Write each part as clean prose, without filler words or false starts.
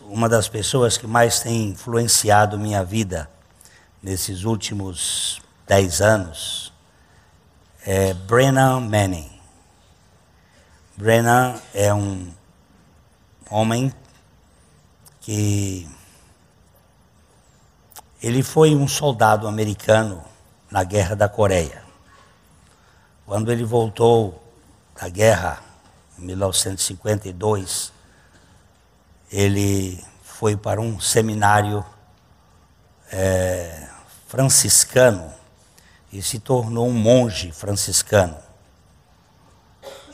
uma das pessoas que mais tem influenciado minha vida nesses últimos 10 anos é Brennan Manning. Brennan é um homem que ele foi um soldado americano na Guerra da Coreia. Quando ele voltou da guerra, em 1952, ele foi para um seminário franciscano e se tornou um monge franciscano.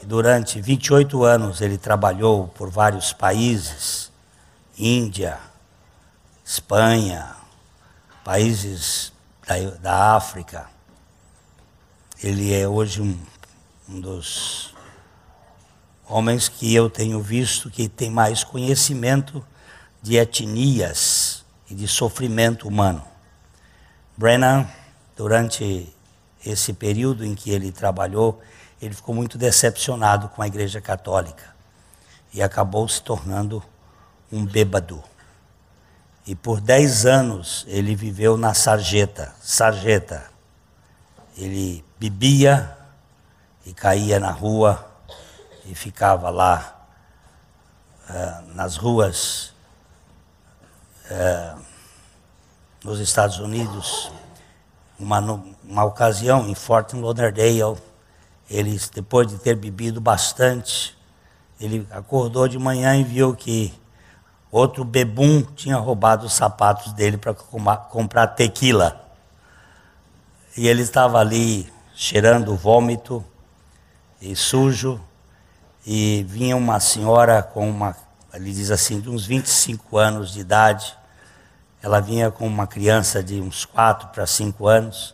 E durante 28 anos ele trabalhou por vários países, Índia, Espanha, países da África. Ele é hoje um dos homens que eu tenho visto que tem mais conhecimento de etnias e de sofrimento humano. Brennan, durante esse período em que ele trabalhou, ele ficou muito decepcionado com a Igreja Católica e acabou se tornando um bêbado. E por 10 anos ele viveu na sarjeta. Ele bebia e caía na rua e ficava lá nas ruas nos Estados Unidos. Uma ocasião em Fort Lauderdale, ele, depois de ter bebido bastante, ele acordou de manhã e viu que outro bebum tinha roubado os sapatos dele para comprar tequila. E ele estava ali cheirando vômito e sujo, e vinha uma senhora ele diz assim, de uns 25 anos de idade. Ela vinha com uma criança de uns 4 para 5 anos.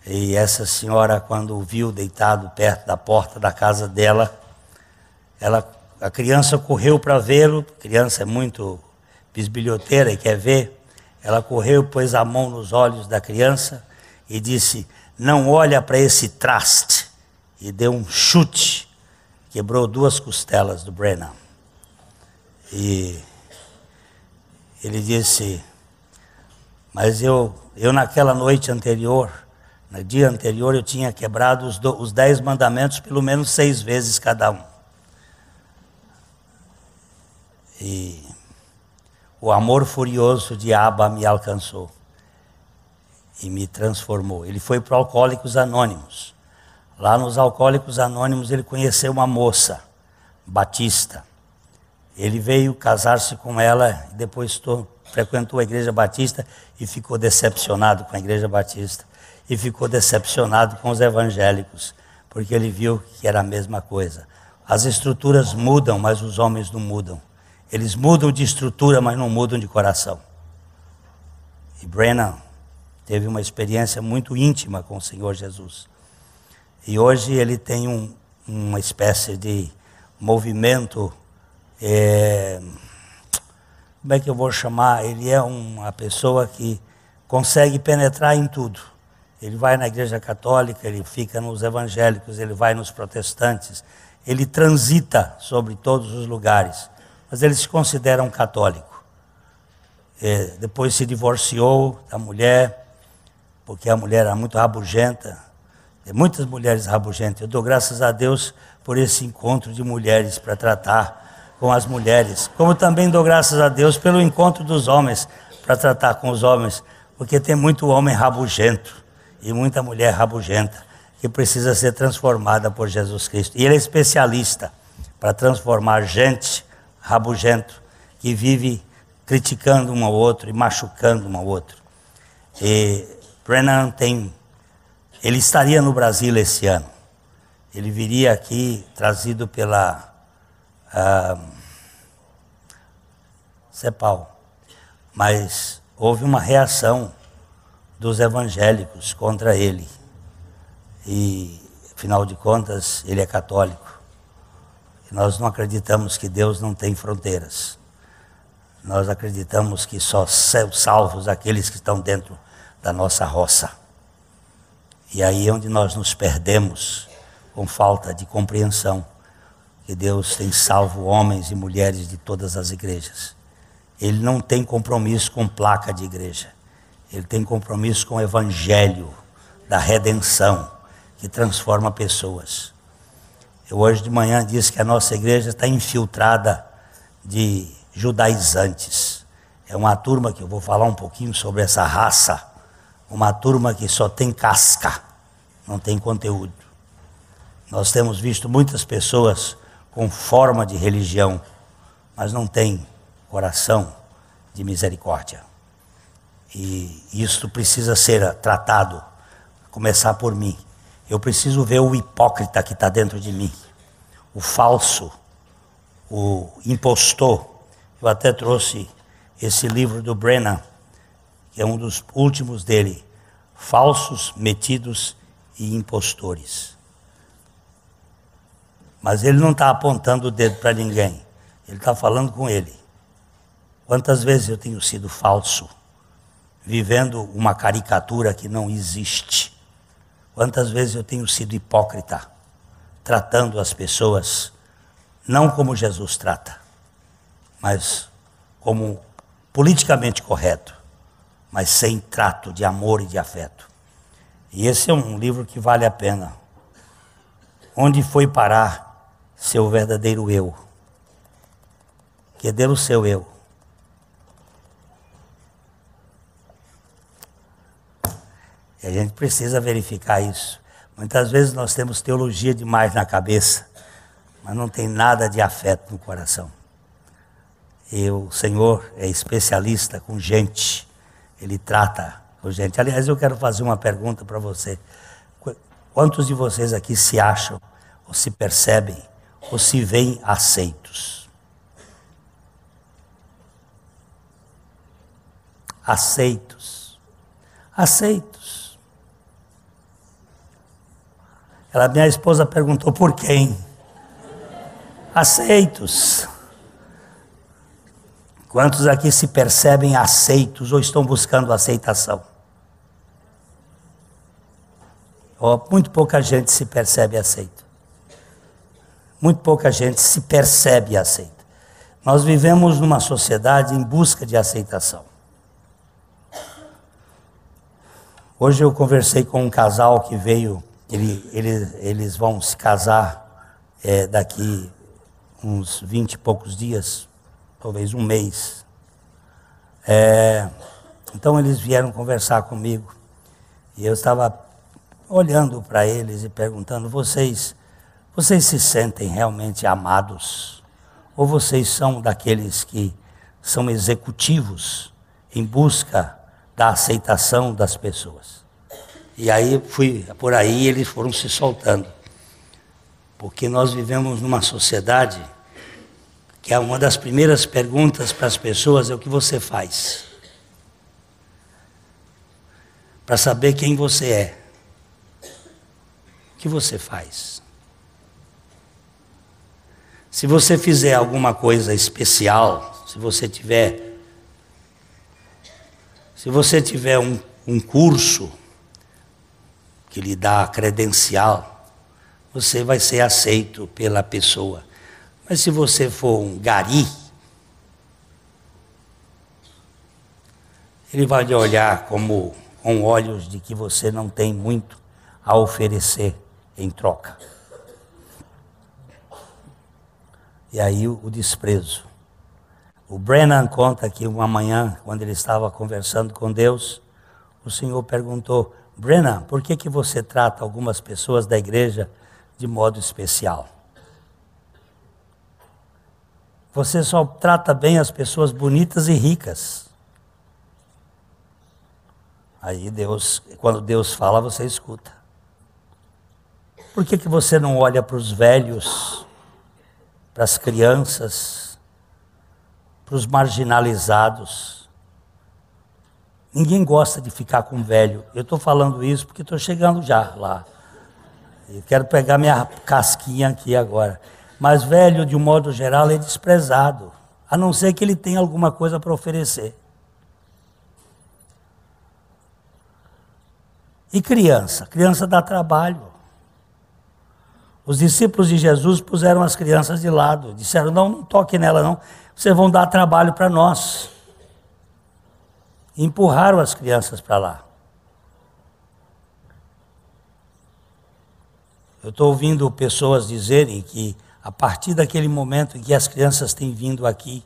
E essa senhora, quando o viu deitado perto da porta da casa dela, a criança correu para vê-lo. A criança é muito bisbilhoteira e quer ver. Ela correu, pôs a mão nos olhos da criança e disse: "Não olha para esse traste." E deu um chute. Quebrou 2 costelas do Brennan. E ele disse: "Mas eu naquela noite anterior, no dia anterior, eu tinha quebrado os 10 mandamentos pelo menos 6 vezes cada um. E o amor furioso de Abba me alcançou e me transformou." Ele foi para Alcoólicos Anônimos. Lá nos Alcoólicos Anônimos ele conheceu uma moça, Batista. Ele veio casar-se com ela e depois frequentou a Igreja Batista e ficou decepcionado com a Igreja Batista. E ficou decepcionado com os evangélicos, porque ele viu que era a mesma coisa. As estruturas mudam, mas os homens não mudam. Eles mudam de estrutura, mas não mudam de coração. E Brennan teve uma experiência muito íntima com o Senhor Jesus. E hoje ele tem uma espécie de movimento, como é que eu vou chamar? Ele é uma pessoa que consegue penetrar em tudo. Ele vai na Igreja Católica, ele fica nos evangélicos, ele vai nos protestantes, ele transita sobre todos os lugares, mas ele se considera um católico. Depois se divorciou da mulher, porque a mulher era muito rabugenta. Tem muitas mulheres rabugentas. Eu dou graças a Deus por esse encontro de mulheres para tratar com as mulheres. Como também dou graças a Deus pelo encontro dos homens para tratar com os homens, porque tem muito homem rabugento e muita mulher rabugenta que precisa ser transformada por Jesus Cristo. E ele é especialista para transformar gente rabugento que vive criticando um ao outro e machucando um ao outro. E Brennan ele estaria no Brasil esse ano. Ele viria aqui trazido pela CEPAL. Mas houve uma reação dos evangélicos contra ele. E, afinal de contas, ele é católico. E nós não acreditamos que Deus não tem fronteiras. Nós acreditamos que só são salvos aqueles que estão dentro da nossa roça. E aí é onde nós nos perdemos com falta de compreensão. que Deus tem salvo homens e mulheres de todas as igrejas. Ele não tem compromisso com placa de igreja. Ele tem compromisso com o evangelho da redenção, que transforma pessoas. Eu hoje de manhã disse que a nossa igreja está infiltrada de judaizantes. É uma turma que eu vou falar um pouquinho sobre essa raça, uma turma que só tem casca, não tem conteúdo. Nós temos visto muitas pessoas com forma de religião, mas não tem coração de misericórdia. E isso precisa ser tratado, começar por mim. Eu preciso ver o hipócrita que está dentro de mim, o falso, o impostor. Eu até trouxe esse livro do Brennan, que é um dos últimos dele, Falsos, Metidos e Impostores. Mas ele não está apontando o dedo para ninguém, ele está falando com ele. Quantas vezes eu tenho sido falso, vivendo uma caricatura que não existe? Quantas vezes eu tenho sido hipócrita, tratando as pessoas não como Jesus trata, mas como politicamente correto, mas sem trato de amor e de afeto. E esse é um livro que vale a pena. Onde foi parar seu verdadeiro eu? Cadê o seu eu? E a gente precisa verificar isso. Muitas vezes nós temos teologia demais na cabeça, mas não tem nada de afeto no coração. E o Senhor é especialista com gente, Ele trata com gente. Aliás, eu quero fazer uma pergunta para você. Quantos de vocês aqui se acham, ou se percebem, ou se veem aceitos? Aceitos. Aceitos. Minha esposa perguntou por quem? Aceitos. Quantos aqui se percebem aceitos ou estão buscando aceitação? Muito pouca gente se percebe aceito. Muito pouca gente se percebe aceita. Nós vivemos numa sociedade em busca de aceitação. Hoje eu conversei com um casal que veio, eles vão se casar daqui uns 20 e poucos dias, talvez um mês. Então eles vieram conversar comigo e eu estava olhando para eles e perguntando: vocês se sentem realmente amados? Ou vocês são daqueles que são executivos em busca da aceitação das pessoas? E aí por aí eles foram se soltando, porque nós vivemos numa sociedade que é uma das primeiras perguntas para as pessoas é o que você faz, para saber quem você é. O que você faz? Se você fizer alguma coisa especial, se você tiver um curso que lhe dá credencial, você vai ser aceito pela pessoa. Mas se você for um gari, ele vai lhe olhar com olhos de que você não tem muito a oferecer em troca. E aí o desprezo. O Brennan conta que uma manhã, quando ele estava conversando com Deus, o Senhor perguntou: Brennan, por que você trata algumas pessoas da igreja de modo especial? Você só trata bem as pessoas bonitas e ricas. Aí quando Deus fala, você escuta. Por que você não olha para os velhos, para as crianças, para os marginalizados? Ninguém gosta de ficar com velho. Eu estou falando isso porque estou chegando já lá. Eu quero pegar minha casquinha aqui agora. Mas velho, de um modo geral, é desprezado, a não ser que ele tenha alguma coisa para oferecer. E criança? Criança dá trabalho. Os discípulos de Jesus puseram as crianças de lado, disseram, não toque nela não, vocês vão dar trabalho para nós. Empurraram as crianças para lá. Eu estou ouvindo pessoas dizerem que a partir daquele momento em que as crianças têm vindo aqui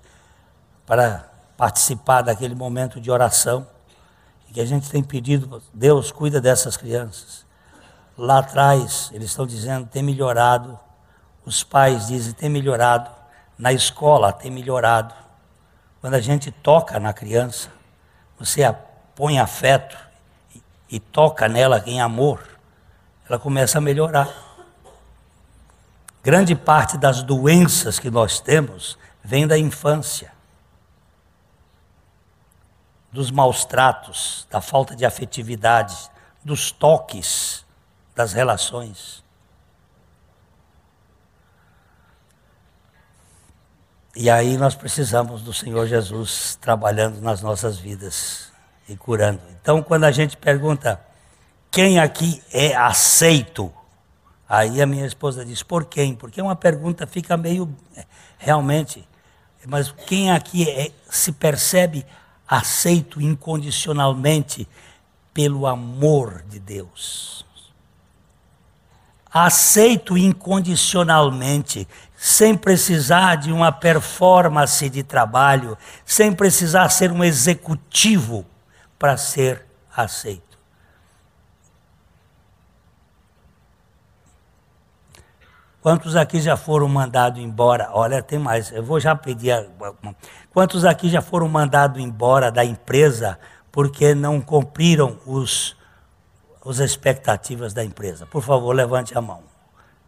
para participar daquele momento de oração, que a gente tem pedido, Deus cuida dessas crianças. Lá atrás, eles estão dizendo, tem melhorado. Os pais dizem, tem melhorado. Na escola, tem melhorado. Quando a gente toca na criança, você põe afeto e toca nela em amor, ela começa a melhorar. Grande parte das doenças que nós temos vem da infância. Dos maus tratos, da falta de afetividade, dos toques, das relações. E aí nós precisamos do Senhor Jesus trabalhando nas nossas vidas e curando. Então, quando a gente pergunta, quem aqui é aceito? Aí a minha esposa diz, por quem? Porque uma pergunta fica meio, realmente, mas quem aqui se percebe aceito incondicionalmente pelo amor de Deus? Aceito incondicionalmente, sem precisar de uma performance de trabalho, sem precisar ser um executivo para ser aceito. Quantos aqui já foram mandados embora? Olha, tem mais, eu vou já pedir. Quantos aqui já foram mandados embora da empresa porque não cumpriram as expectativas da empresa? Por favor, levante a mão.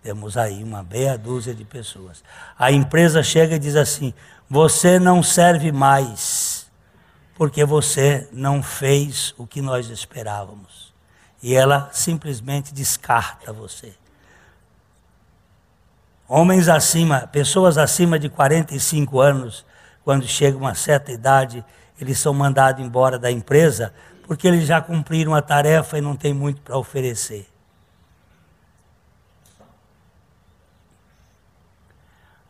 Temos aí uma meia dúzia de pessoas. A empresa chega e diz assim, você não serve mais, porque você não fez o que nós esperávamos. E ela simplesmente descarta você. Homens acima, pessoas acima de 45 anos, quando chega uma certa idade, eles são mandados embora da empresa, porque eles já cumpriram a tarefa e não tem muito para oferecer.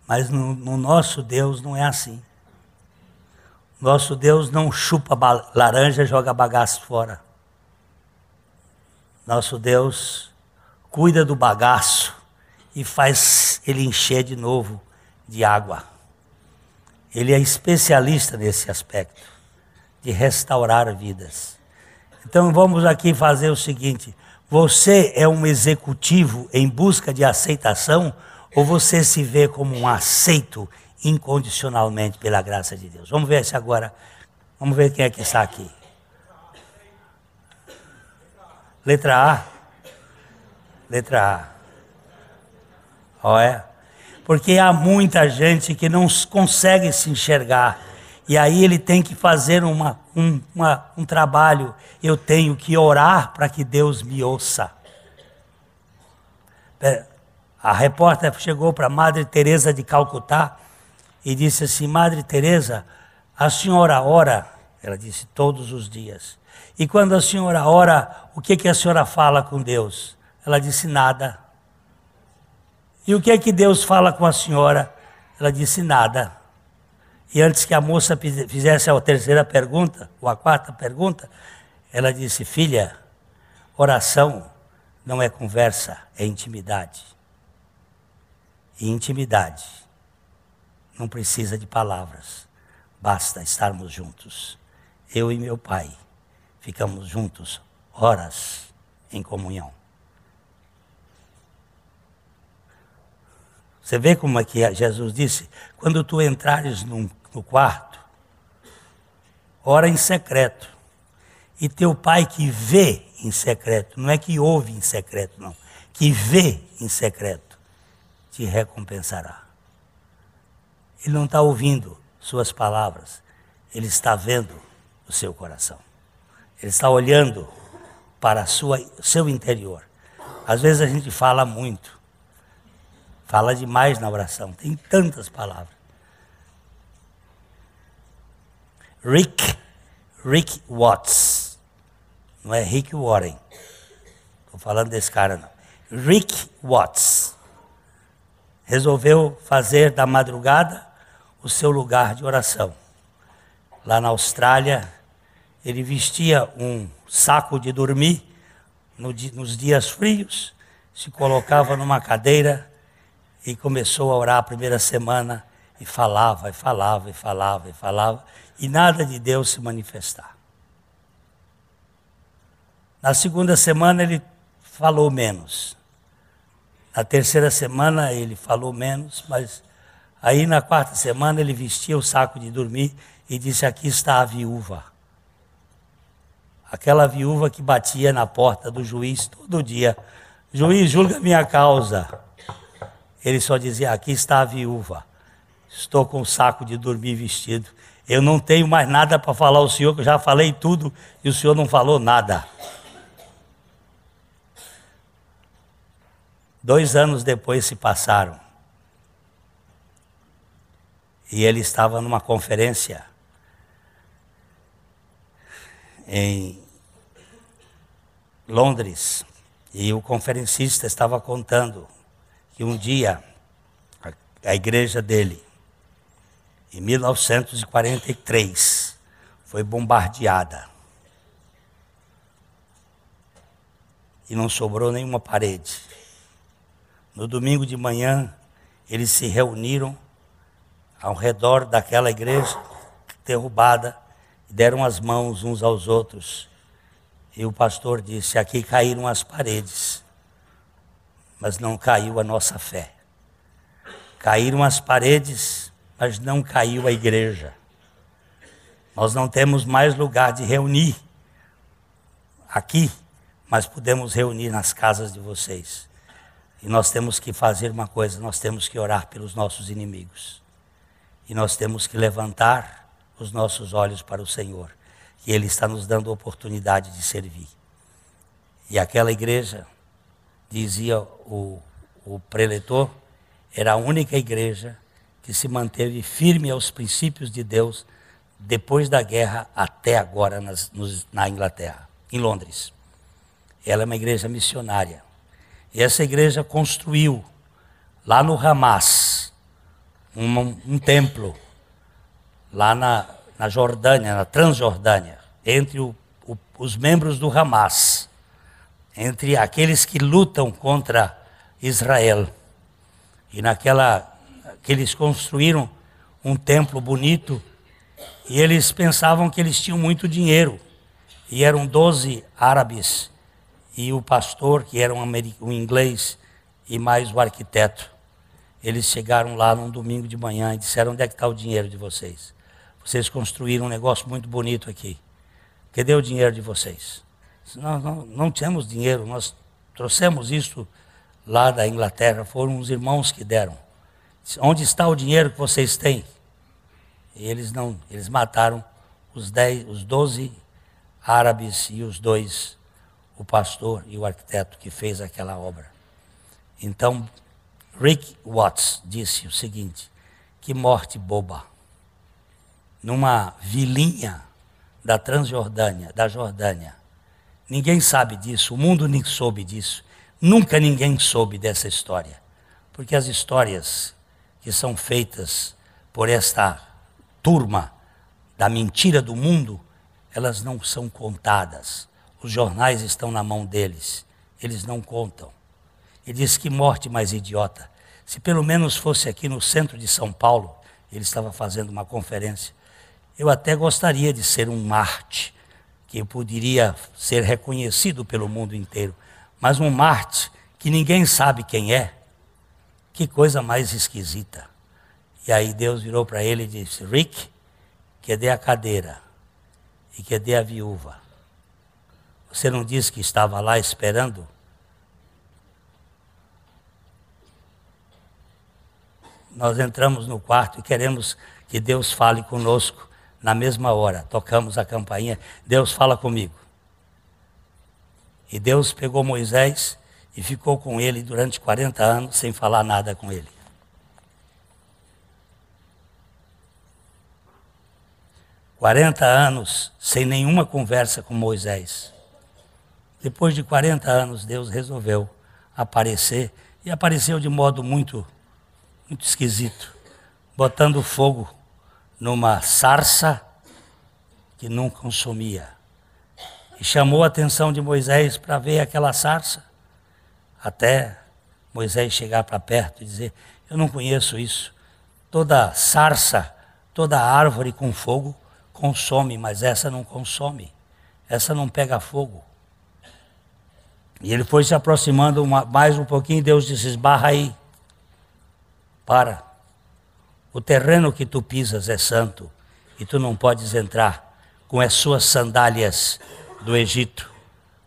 Mas no nosso Deus não é assim. Nosso Deus não chupa laranja e joga bagaço fora. Nosso Deus cuida do bagaço e faz ele encher de novo de água. Ele é especialista nesse aspecto, de restaurar vidas. Então vamos aqui fazer o seguinte, você é um executivo em busca de aceitação ou você se vê como um aceito incondicionalmente pela graça de Deus? Vamos ver se agora, vamos ver quem é que está aqui. Letra A. Letra A. Olha, porque há muita gente que não consegue se enxergar, e aí ele tem que fazer um trabalho, eu tenho que orar para que Deus me ouça. A repórter chegou para Madre Teresa de Calcutá e disse assim, Madre Teresa, a senhora ora? Ela disse, todos os dias. E quando a senhora ora, o que a senhora fala com Deus? Ela disse, nada. E o que Deus fala com a senhora? Ela disse, nada. E antes que a moça fizesse a terceira pergunta, ou a quarta pergunta, ela disse, filha, oração não é conversa, é intimidade. E intimidade não precisa de palavras, basta estarmos juntos. Eu e meu pai ficamos juntos horas em comunhão. Você vê como é que Jesus disse? Quando tu entrares no quarto, ora em secreto. E teu pai que vê em secreto, não é que ouve em secreto, não. Que vê em secreto, te recompensará. Ele não está ouvindo suas palavras, ele está vendo o seu coração. Ele está olhando para seu interior. Às vezes a gente fala muito. Fala demais na oração, tem tantas palavras. Rick Watts, não é Rick Warren, estou falando desse cara não. Rick Watts, resolveu fazer da madrugada o seu lugar de oração. Lá na Austrália, ele vestia um saco de dormir nos dias frios, se colocava numa cadeira e começou a orar a primeira semana e falava, e falava, e falava, e falava, e nada de Deus se manifestar. Na segunda semana ele falou menos. Na terceira semana ele falou menos, mas aí na quarta semana ele vestia o saco de dormir e disse: aqui está a viúva. Aquela viúva que batia na porta do juiz todo dia. Juiz, julga minha causa. Ele só dizia: aqui está a viúva. Estou com o saco de dormir vestido. Eu não tenho mais nada para falar ao senhor, que eu já falei tudo e o senhor não falou nada. 2 anos depois se passaram. E ele estava numa conferência em Londres. E o conferencista estava contando que um dia a igreja dele, em 1943, foi bombardeada. E não sobrou nenhuma parede. No domingo de manhã, eles se reuniram ao redor daquela igreja derrubada e deram as mãos uns aos outros. E o pastor disse: aqui caíram as paredes, mas não caiu a nossa fé. Caíram as paredes, mas não caiu a igreja. Nós não temos mais lugar de reunir aqui, mas podemos reunir nas casas de vocês. E nós temos que fazer uma coisa: nós temos que orar pelos nossos inimigos. E nós temos que levantar os nossos olhos para o Senhor, que Ele está nos dando a oportunidade de servir. E aquela igreja, dizia o preletor, era a única igreja que se manteve firme aos princípios de Deus depois da guerra até agora na Inglaterra, em Londres. Ela é uma igreja missionária. E essa igreja construiu, lá no Hamas, um templo, lá na Jordânia, na Transjordânia, entre os membros do Hamas, entre aqueles que lutam contra Israel. E que eles construíram um templo bonito, e eles pensavam que eles tinham muito dinheiro. E eram 12 árabes, e o pastor, que era um inglês, e mais o arquiteto. Eles chegaram lá num domingo de manhã e disseram: onde é que está o dinheiro de vocês? Vocês construíram um negócio muito bonito aqui. Cadê o dinheiro de vocês? Não temos dinheiro, nós trouxemos isso lá da Inglaterra, foram os irmãos que deram. Onde está o dinheiro que vocês têm? E eles mataram os 12 árabes e os 2, o pastor e o arquiteto que fez aquela obra. Então, Rick Watts disse o seguinte: que morte boba. Numa vilinha da Transjordânia, da Jordânia. Ninguém sabe disso, o mundo nem soube disso. Nunca ninguém soube dessa história. Porque as histórias que são feitas por esta turma da mentira do mundo, elas não são contadas. Os jornais estão na mão deles, eles não contam. Ele disse: que morte mais idiota. Se pelo menos fosse aqui no centro de São Paulo, ele estava fazendo uma conferência, eu até gostaria de ser um Marte, que poderia ser reconhecido pelo mundo inteiro. Mas um Marte que ninguém sabe quem é, que coisa mais esquisita. E aí Deus virou para ele e disse: Rick, cadê a cadeira? E cadê a viúva? Você não disse que estava lá esperando? Nós entramos no quarto e queremos que Deus fale conosco na mesma hora. Tocamos a campainha, Deus fala comigo. E Deus pegou Moisés e ficou com ele durante 40 anos sem falar nada com ele. 40 anos sem nenhuma conversa com Moisés. Depois de 40 anos, Deus resolveu aparecer, e apareceu de modo muito muito esquisito, botando fogo numa sarça que não consumia. E chamou a atenção de Moisés para ver aquela sarça, até Moisés chegar para perto e dizer: eu não conheço isso. Toda sarça, toda árvore com fogo consome, mas essa não consome, essa não pega fogo. E ele foi se aproximando mais um pouquinho, e Deus disse: esbarra aí, para. O terreno que tu pisas é santo, e tu não podes entrar com as suas sandálias do Egito.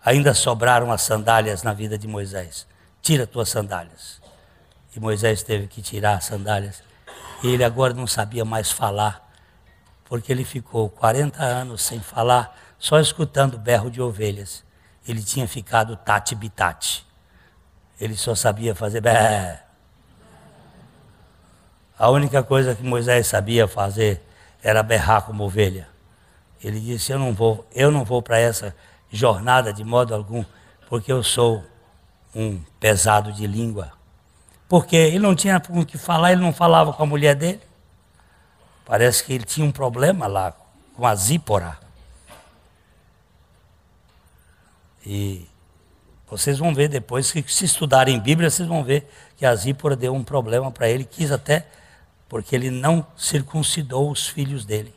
Ainda sobraram as sandálias na vida de Moisés. Tira tuas sandálias. E Moisés teve que tirar as sandálias. E ele agora não sabia mais falar, porque ele ficou 40 anos sem falar, só escutando berro de ovelhas. Ele tinha ficado tati-bitati. Ele só sabia fazer bé. A única coisa que Moisés sabia fazer era berrar como ovelha. Ele disse: eu não vou para essa jornada de modo algum, porque eu sou um pesado de língua. Porque ele não tinha com o que falar, ele não falava com a mulher dele. Parece que ele tinha um problema lá com a Zípora. E vocês vão ver depois, que se estudarem Bíblia, vocês vão ver que a Zípora deu um problema para ele, quis até, porque ele não circuncidou os filhos dele.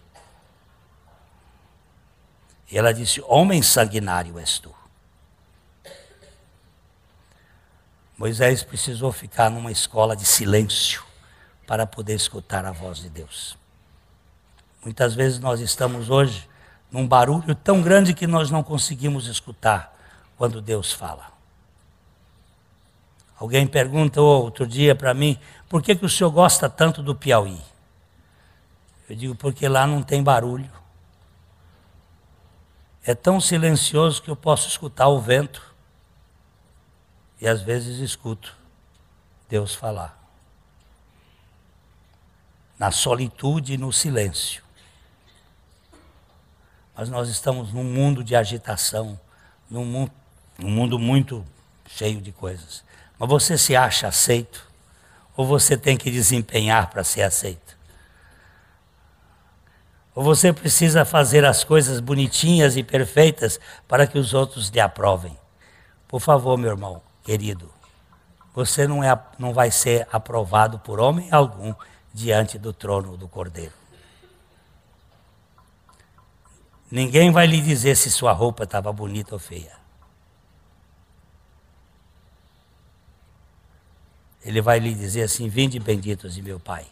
E ela disse: homem sanguinário és tu. Moisés precisou ficar numa escola de silêncio para poder escutar a voz de Deus. Muitas vezes nós estamos hoje num barulho tão grande que nós não conseguimos escutar quando Deus fala. Alguém perguntou outro dia para mim: por que o senhor gosta tanto do Piauí? Eu digo: porque lá não tem barulho. É tão silencioso que eu posso escutar o vento. E às vezes escuto Deus falar. Na solitude e no silêncio. Mas nós estamos num mundo de agitação, num mundo muito cheio de coisas. Mas você se acha aceito? Ou você tem que desempenhar para ser aceito? Ou você precisa fazer as coisas bonitinhas e perfeitas para que os outros lhe aprovem? Por favor, meu irmão querido, você não vai ser aprovado por homem algum diante do trono do Cordeiro. Ninguém vai lhe dizer se sua roupa estava bonita ou feia. Ele vai lhe dizer assim: vinde benditos de meu Pai,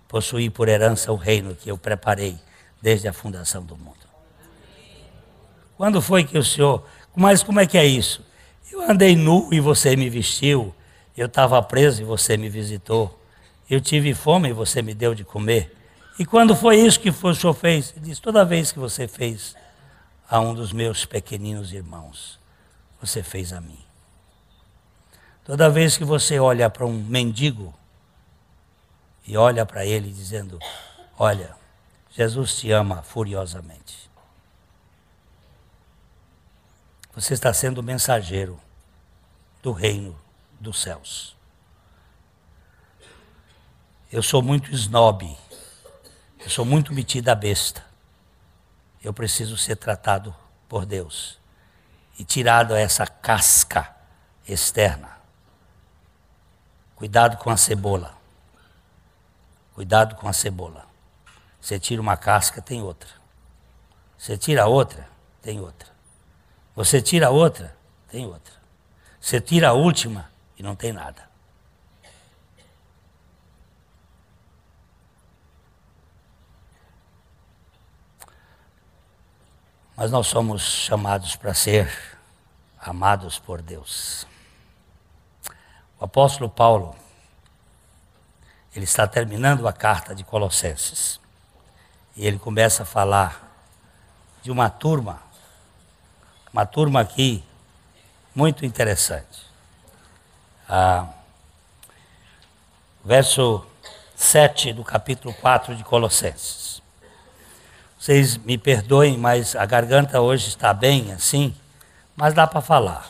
possuí por herança o reino que eu preparei desde a fundação do mundo. Quando foi que o senhor... Mas como é que é isso? Eu andei nu e você me vestiu, eu estava preso e você me visitou, eu tive fome e você me deu de comer. E quando foi isso que o senhor fez? Ele disse: toda vez que você fez a um dos meus pequeninos irmãos, você fez a mim. Toda vez que você olha para um mendigo e olha para ele dizendo: olha, Jesus te ama furiosamente. Você está sendo mensageiro do reino dos céus. Eu sou muito snob, eu sou muito metida besta. Eu preciso ser tratado por Deus e tirado essa casca externa. Cuidado com a cebola. Cuidado com a cebola. Você tira uma casca, tem outra. Você tira outra, tem outra. Você tira outra, tem outra. Você tira a última e não tem nada. Mas nós somos chamados para ser amados por Deus. O apóstolo Paulo, ele está terminando a carta de Colossenses. E ele começa a falar de uma turma aqui muito interessante. Verso 7 do capítulo 4 de Colossenses. Vocês me perdoem, mas a garganta hoje está bem assim, mas dá para falar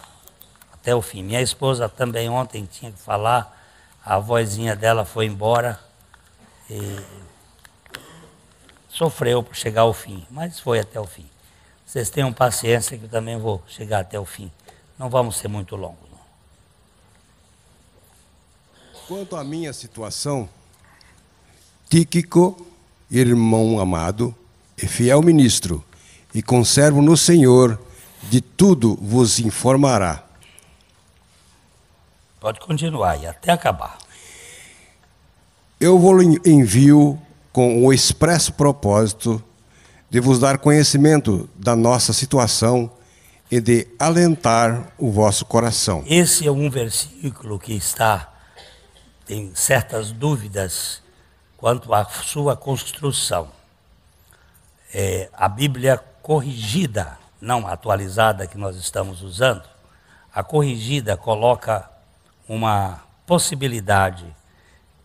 até o fim. Minha esposa também ontem tinha que falar, a vozinha dela foi embora e sofreu por chegar ao fim, mas foi até o fim. Vocês tenham paciência que eu também vou chegar até o fim. Não vamos ser muito longos. Não. Quanto à minha situação, Tíquico, irmão amado e fiel ministro, e conservo no Senhor, de tudo vos informará. Pode continuar e até acabar. Eu vos envio com o expresso propósito de vos dar conhecimento da nossa situação e de alentar o vosso coração. Esse é um versículo que tem certas dúvidas quanto à sua construção. A Bíblia corrigida, não atualizada que nós estamos usando, a corrigida coloca uma possibilidade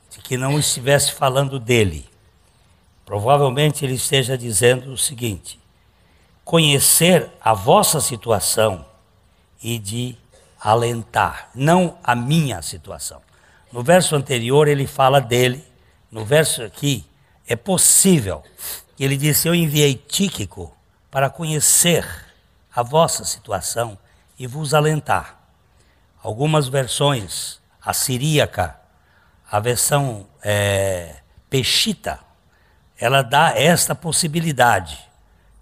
de que não estivesse falando dele. Provavelmente ele esteja dizendo o seguinte: conhecer a vossa situação e de alentar, não a minha situação. No verso anterior ele fala dele, no verso aqui é possível que ele disse: eu enviei Tíquico para conhecer a vossa situação e vos alentar. Algumas versões, a siríaca, a versão peshita, ela dá esta possibilidade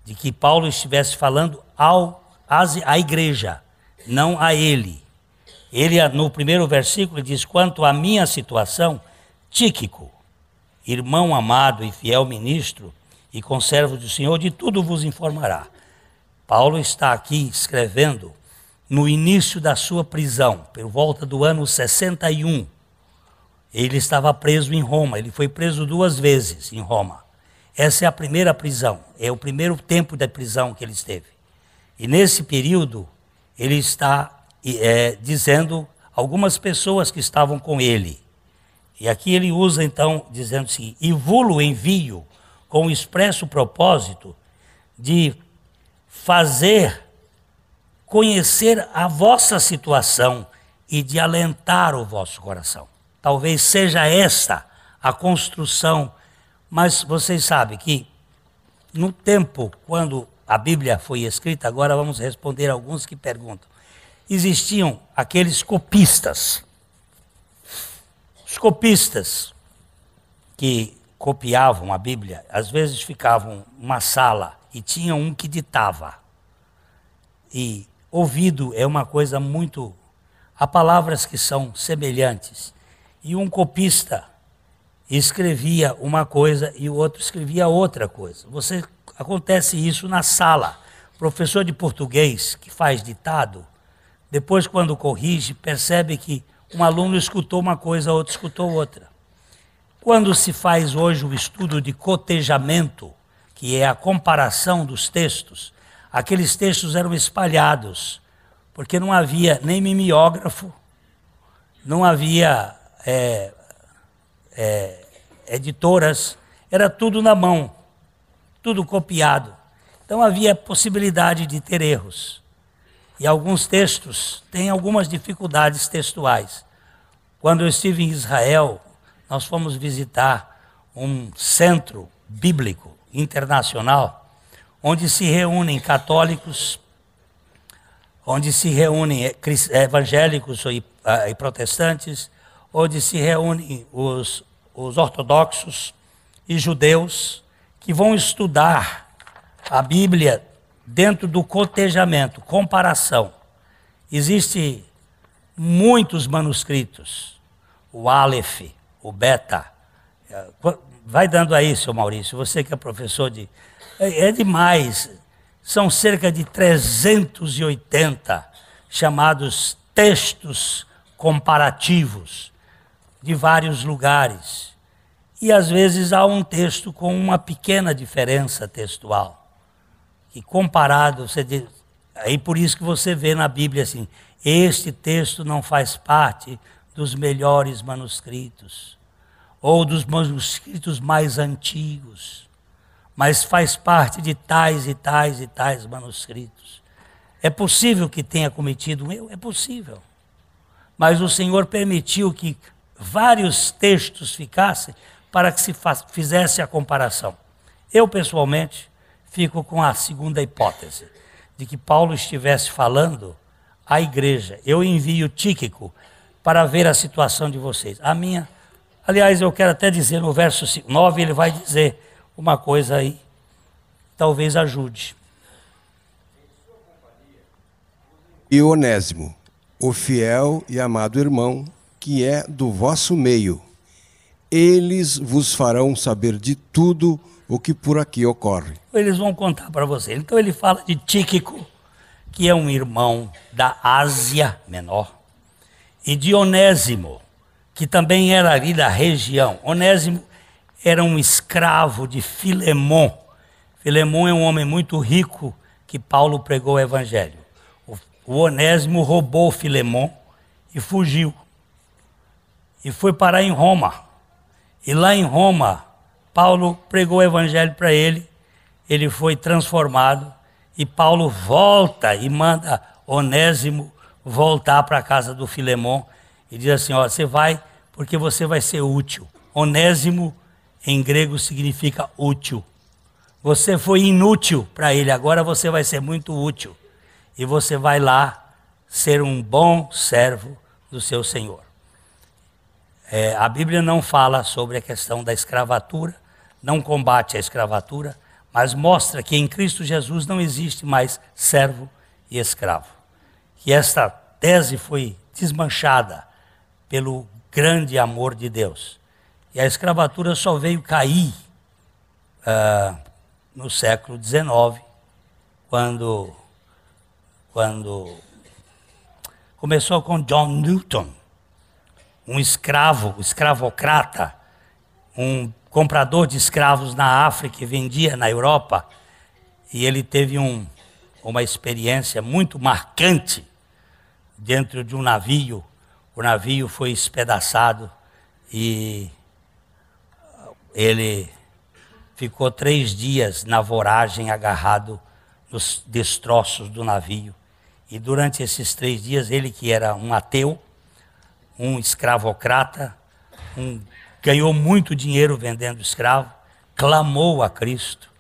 de que Paulo estivesse falando à igreja, não a ele. Ele, no primeiro versículo, diz: quanto à minha situação, Tíquico, irmão amado e fiel ministro e conservo do Senhor, de tudo vos informará. Paulo está aqui escrevendo no início da sua prisão, por volta do ano 61. Ele estava preso em Roma, ele foi preso 2 vezes em Roma. Essa é a primeira prisão, é o primeiro tempo da prisão que ele esteve. E nesse período, ele está dizendo algumas pessoas que estavam com ele. E aqui ele usa então, dizendo assim: e vou-lo envio com o expresso propósito de fazer conhecer a vossa situação e de alentar o vosso coração. Talvez seja esta a construção, mas vocês sabem que no tempo, quando a Bíblia foi escrita, agora vamos responder alguns que perguntam, existiam aqueles copistas. Os copistas que copiavam a Bíblia, às vezes ficavam numa sala e tinha um que ditava. E ouvido é uma coisa muito... Há palavras que são semelhantes. E um copista escrevia uma coisa e o outro escrevia outra coisa. Acontece isso na sala. O professor de português que faz ditado, depois quando corrige, percebe que um aluno escutou uma coisa, outro escutou outra. Quando se faz hoje o estudo de cotejamento, que é a comparação dos textos, aqueles textos eram espalhados, porque não havia nem mimeógrafo, não havia editoras, era tudo na mão, tudo copiado. Então havia possibilidade de ter erros. E alguns textos têm algumas dificuldades textuais. Quando eu estive em Israel, nós fomos visitar um centro bíblico internacional, onde se reúnem católicos, onde se reúnem evangélicos e protestantes, onde se reúnem os ortodoxos e judeus, que vão estudar a Bíblia dentro do cotejamento, comparação. Existem muitos manuscritos, o Aleph, o Beta. Vai dando aí, seu Maurício, você que é professor de... É demais. São cerca de 380 chamados textos comparativos de vários lugares. E às vezes há um texto com uma pequena diferença textual. E comparado, você diz, aí por isso que você vê na Bíblia assim, este texto não faz parte dos melhores manuscritos, ou dos manuscritos mais antigos, mas faz parte de tais e tais e tais manuscritos. É possível que tenha cometido um erro? É possível. Mas o Senhor permitiu que vários textos ficassem para que se fizesse a comparação. Eu, pessoalmente, fico com a segunda hipótese, de que Paulo estivesse falando à igreja. Eu envio Tíquico para ver a situação de vocês. A minha, aliás, eu quero até dizer no verso 9, ele vai dizer uma coisa aí, talvez ajude. E Onésimo, o fiel e amado irmão, que é do vosso meio, eles vos farão saber de tudo o que por aqui ocorre. Eles vão contar para você. Então ele fala de Tíquico, que é um irmão da Ásia Menor, e de Onésimo, que também era ali da região. Onésimo era um escravo de Filemon. Filemon é um homem muito rico que Paulo pregou o evangelho. O Onésimo roubou Filemon e fugiu. E foi parar em Roma. E lá em Roma, Paulo pregou o evangelho para ele. Ele foi transformado. E Paulo volta e manda Onésimo voltar para a casa do Filemon. E diz assim, ó, você vai porque você vai ser útil. Onésimo em grego significa útil. Você foi inútil para ele, agora você vai ser muito útil. E você vai lá ser um bom servo do seu Senhor. A Bíblia não fala sobre a questão da escravatura, não combate a escravatura, mas mostra que em Cristo Jesus não existe mais servo e escravo. Que esta tese foi desmanchada pelo grande amor de Deus. E a escravatura só veio cair no século XIX, quando começou com John Newton, um escravocrata, um comprador de escravos na África e vendia na Europa, e ele teve uma experiência muito marcante dentro de um navio. O navio foi espedaçado e ele ficou 3 dias na voragem agarrado nos destroços do navio. E durante esses 3 dias, ele que era um ateu, um escravocrata, ganhou muito dinheiro vendendo escravo, clamou a Cristo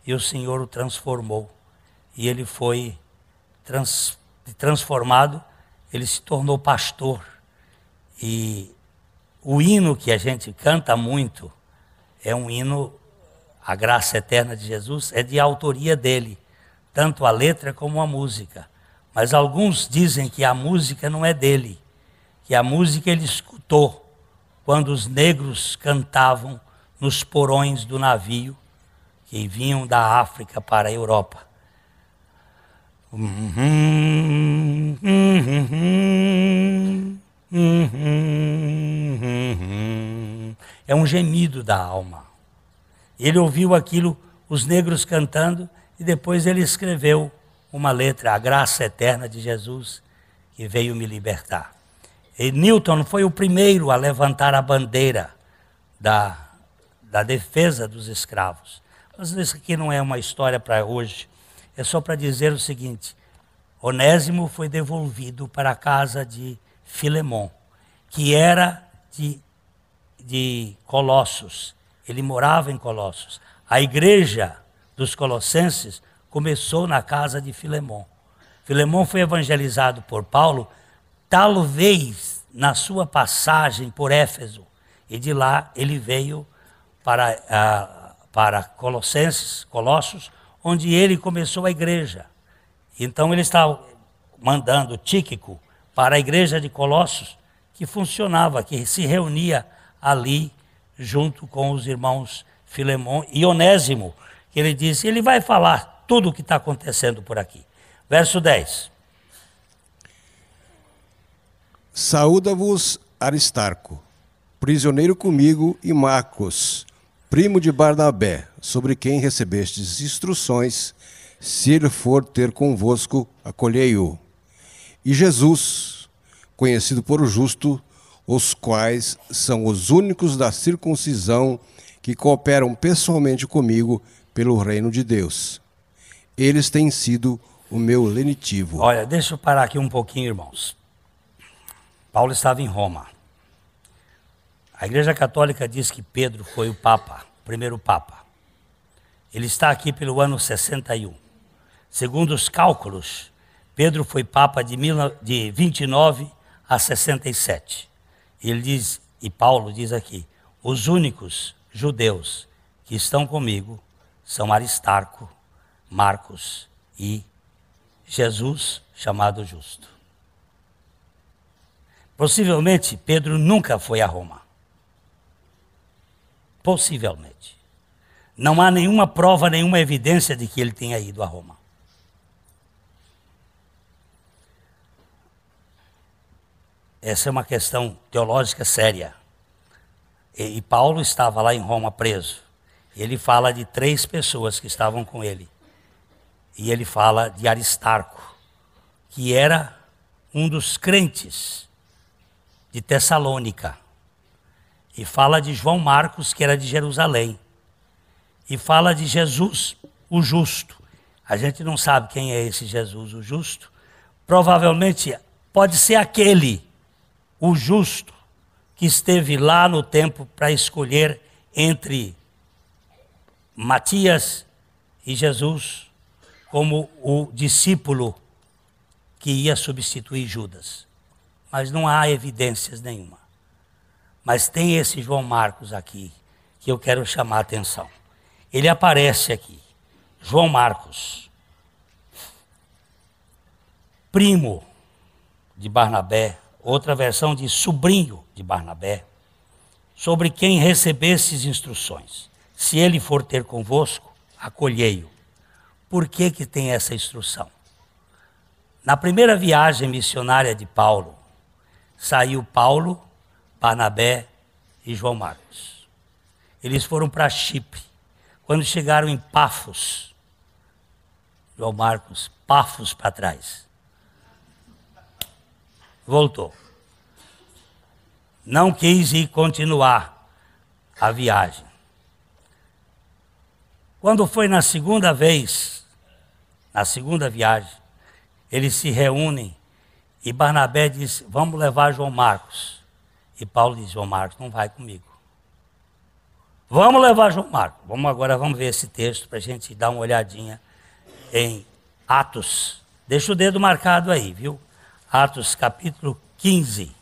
e o Senhor o transformou. E ele foi transformado, ele se tornou pastor. E o hino que a gente canta muito é um hino, a graça eterna de Jesus, é de autoria dele, tanto a letra como a música. Mas alguns dizem que a música não é dele, que a música ele escutou quando os negros cantavam nos porões do navio que vinham da África para a Europa. É um gemido da alma. Ele ouviu aquilo, os negros cantando, e depois ele escreveu uma letra, a graça eterna de Jesus, que veio me libertar. E Newton foi o primeiro a levantar a bandeira da defesa dos escravos. Mas isso aqui não é uma história para hoje, é só para dizer o seguinte: Onésimo foi devolvido para a casa de Filemon, que era de Colossos. Ele morava em Colossos. A igreja dos colossenses começou na casa de Filemon. Filemon foi evangelizado por Paulo, talvez na sua passagem por Éfeso. E de lá ele veio para Colossos, onde ele começou a igreja. Então ele está mandando Tíquico para a igreja de Colossos, que funcionava, que se reunia ali junto com os irmãos Filemon e Onésimo, que ele disse, ele vai falar tudo o que está acontecendo por aqui. Verso 10. Saúda-vos Aristarco, prisioneiro comigo, e Marcos, primo de Barnabé, sobre quem recebestes instruções, se ele for ter convosco, acolhei-o. E Jesus, conhecido por o justo, os quais são os únicos da circuncisão que cooperam pessoalmente comigo pelo reino de Deus. Eles têm sido o meu lenitivo. Olha, deixa eu parar aqui um pouquinho, irmãos. Paulo estava em Roma. A Igreja Católica diz que Pedro foi o Papa, o primeiro Papa. Ele está aqui pelo ano 61. Segundo os cálculos, Pedro foi Papa de 29 a 67. Ele diz, e Paulo diz aqui, os únicos judeus que estão comigo são Aristarco, Marcos e Jesus, chamado Justo. Possivelmente, Pedro nunca foi a Roma. Possivelmente. Não há nenhuma prova, nenhuma evidência de que ele tenha ido a Roma. Essa é uma questão teológica séria. E Paulo estava lá em Roma preso. Ele fala de 3 pessoas que estavam com ele. E ele fala de Aristarco, que era um dos crentes de Tessalônica. E fala de João Marcos, que era de Jerusalém. E fala de Jesus, o justo. A gente não sabe quem é esse Jesus, o justo. Provavelmente pode ser aquele, o justo, que esteve lá no templo para escolher entre Matias e Jesus como o discípulo que ia substituir Judas. Mas não há evidências nenhuma. Mas tem esse João Marcos aqui, que eu quero chamar a atenção. Ele aparece aqui, João Marcos, primo de Barnabé, outra versão diz sobrinho de Barnabé, sobre quem recebestes instruções. Se ele for ter convosco, acolhei-o. Por que que tem essa instrução? Na primeira viagem missionária de Paulo, saiu Paulo, Barnabé e João Marcos. Eles foram para Chipre. Quando chegaram em Pafos, João Marcos, Pafos para trás. Voltou. Não quis ir continuar a viagem. Quando foi na segunda vez, na segunda viagem, eles se reúnem e Barnabé diz, vamos levar João Marcos. E Paulo diz, João Marcos não vai comigo. Vamos levar João Marcos. Vamos ver esse texto para a gente dar uma olhadinha em Atos. Deixa o dedo marcado aí, viu? Atos capítulo 15.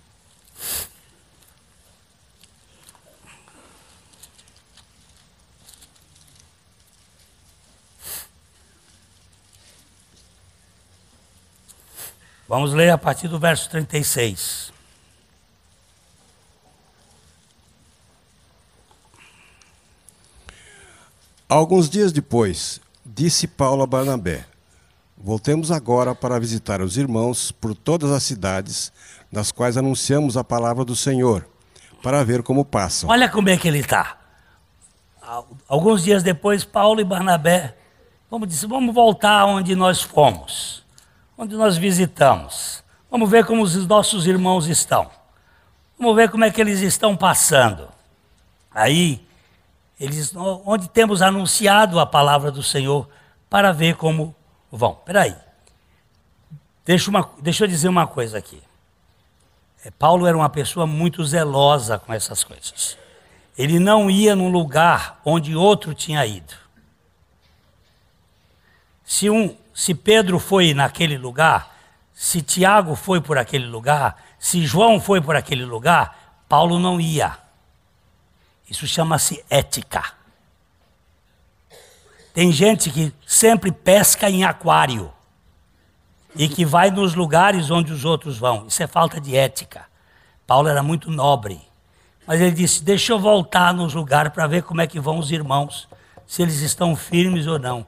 Vamos ler a partir do verso 36. Alguns dias depois, disse Paulo a Barnabé, voltemos agora para visitar os irmãos por todas as cidades nas quais anunciamos a palavra do Senhor, para ver como passam. Olha como é que ele está. Alguns dias depois, Paulo e Barnabé, vamos voltar onde nós fomos, onde nós visitamos. Vamos ver como os nossos irmãos estão. Vamos ver como é que eles estão passando. Aí, onde temos anunciado a palavra do Senhor, para ver como vão. Espera aí. Deixa eu dizer uma coisa aqui. Paulo era uma pessoa muito zelosa com essas coisas. Ele não ia num lugar onde outro tinha ido. Se Pedro foi naquele lugar, se Tiago foi por aquele lugar, se João foi por aquele lugar, Paulo não ia. Isso chama-se ética. Tem gente que sempre pesca em aquário e que vai nos lugares onde os outros vão. Isso é falta de ética. Paulo era muito nobre. Mas ele disse, deixa eu voltar nos lugares para ver como é que vão os irmãos, se eles estão firmes ou não.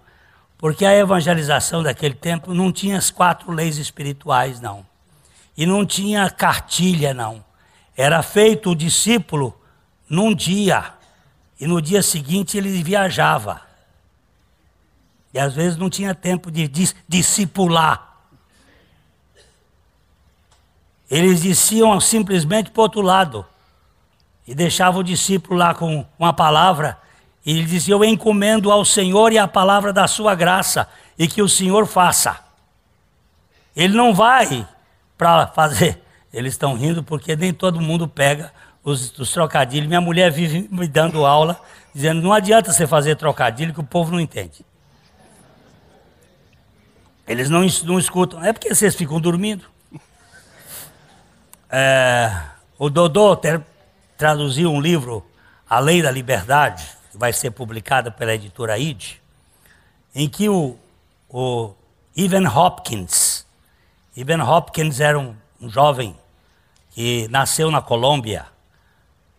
Porque a evangelização daquele tempo não tinha as 4 leis espirituais, não. E não tinha cartilha, não. Era feito o discípulo num dia, e no dia seguinte ele viajava. E às vezes não tinha tempo de discipular. Eles desciam simplesmente para o outro lado. E deixavam o discípulo lá com uma palavra. E ele dizia, eu encomendo ao Senhor e a palavra da sua graça. E que o Senhor faça. Ele não vai para fazer. Eles estão rindo porque nem todo mundo pega os trocadilhos. Minha mulher vive me dando aula, dizendo, não adianta você fazer trocadilho que o povo não entende. Eles não escutam. É porque vocês ficam dormindo. O Dodô traduziu um livro, A Lei da Liberdade, que vai ser publicado pela editora ID, em que o Stephen Hopkins era um jovem que nasceu na Colômbia,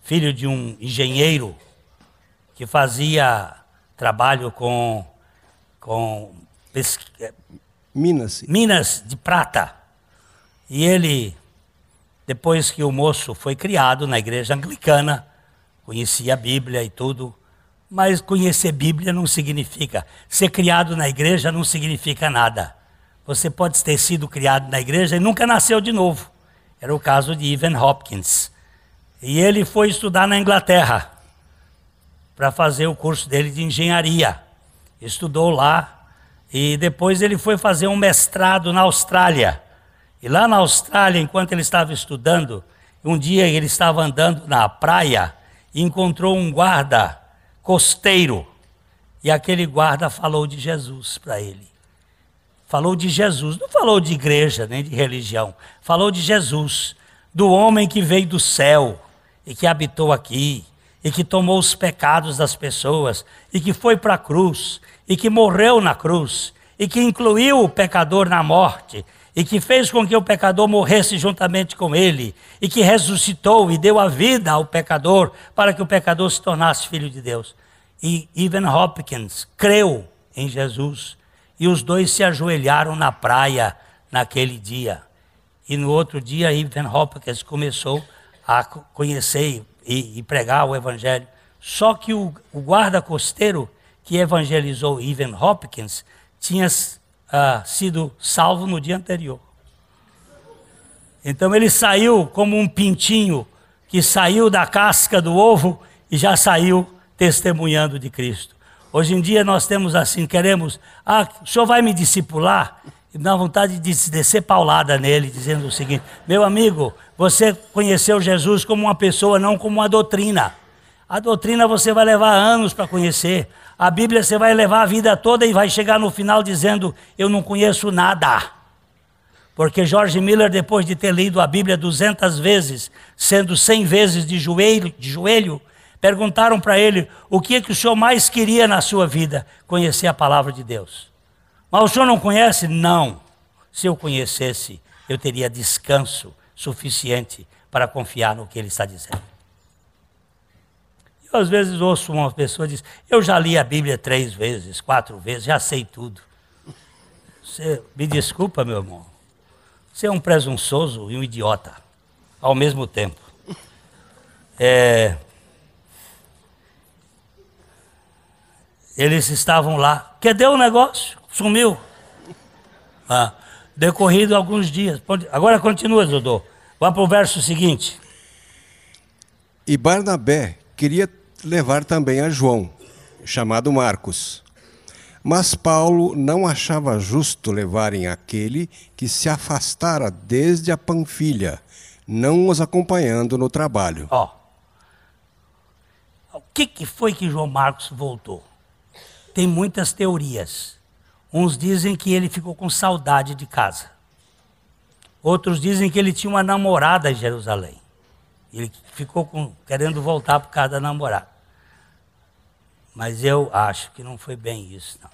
filho de um engenheiro que fazia trabalho com minas de prata. E ele, depois que o moço foi criado na igreja anglicana, conhecia a Bíblia e tudo, mas conhecer Bíblia não significa, ser criado na igreja não significa nada. Você pode ter sido criado na igreja e nunca nasceu de novo. Era o caso de Stephen Hopkins. E ele foi estudar na Inglaterra para fazer o curso dele de engenharia. Estudou lá e depois ele foi fazer um mestrado na Austrália. E lá na Austrália, enquanto ele estava estudando, um dia ele estava andando na praia e encontrou um guarda costeiro. E aquele guarda falou de Jesus para ele. Falou de Jesus, não falou de igreja nem de religião. Falou de Jesus, do homem que veio do céu e que habitou aqui, e que tomou os pecados das pessoas, e que foi para a cruz, e que morreu na cruz, e que incluiu o pecador na morte, e que fez com que o pecador morresse juntamente com ele, e que ressuscitou e deu a vida ao pecador, para que o pecador se tornasse filho de Deus. E Stephen Hopkins creu em Jesus, e os dois se ajoelharam na praia naquele dia. E no outro dia, Stephen Hopkins começou a conhecer e pregar o evangelho. Só que o guarda costeiro que evangelizou Stephen Hopkins tinha sido salvo no dia anterior. Então ele saiu como um pintinho que saiu da casca do ovo e já saiu testemunhando de Cristo. Hoje em dia nós temos assim, queremos, o senhor vai me discipular? E dá vontade de descer paulada nele, dizendo o seguinte, meu amigo, você conheceu Jesus como uma pessoa, não como uma doutrina. A doutrina você vai levar anos para conhecer. A Bíblia você vai levar a vida toda e vai chegar no final dizendo, eu não conheço nada. Porque George Miller, depois de ter lido a Bíblia 200 vezes, sendo 100 vezes de joelho, perguntaram para ele, o que o senhor mais queria na sua vida? Conhecer a palavra de Deus. Mas o senhor não conhece? Não. Se eu conhecesse, eu teria descanso suficiente para confiar no que ele está dizendo. Eu às vezes ouço uma pessoa dizer, eu já li a Bíblia 3 vezes, 4 vezes, já sei tudo. Você, me desculpa, meu irmão, você é um presunçoso e um idiota, ao mesmo tempo. Eles estavam lá, cadê o negócio? Sumiu. Decorrido alguns dias. Agora continua, Dodô. Vamos para o verso seguinte. E Barnabé queria levar também a João, chamado Marcos. Mas Paulo não achava justo levarem aquele que se afastara desde a Panfilha, não os acompanhando no trabalho. O que foi que João Marcos voltou? Tem muitas teorias. Uns dizem que ele ficou com saudade de casa. Outros dizem que ele tinha uma namorada em Jerusalém. Ele ficou querendo voltar por causa da namorada. Mas eu acho que não foi bem isso, não.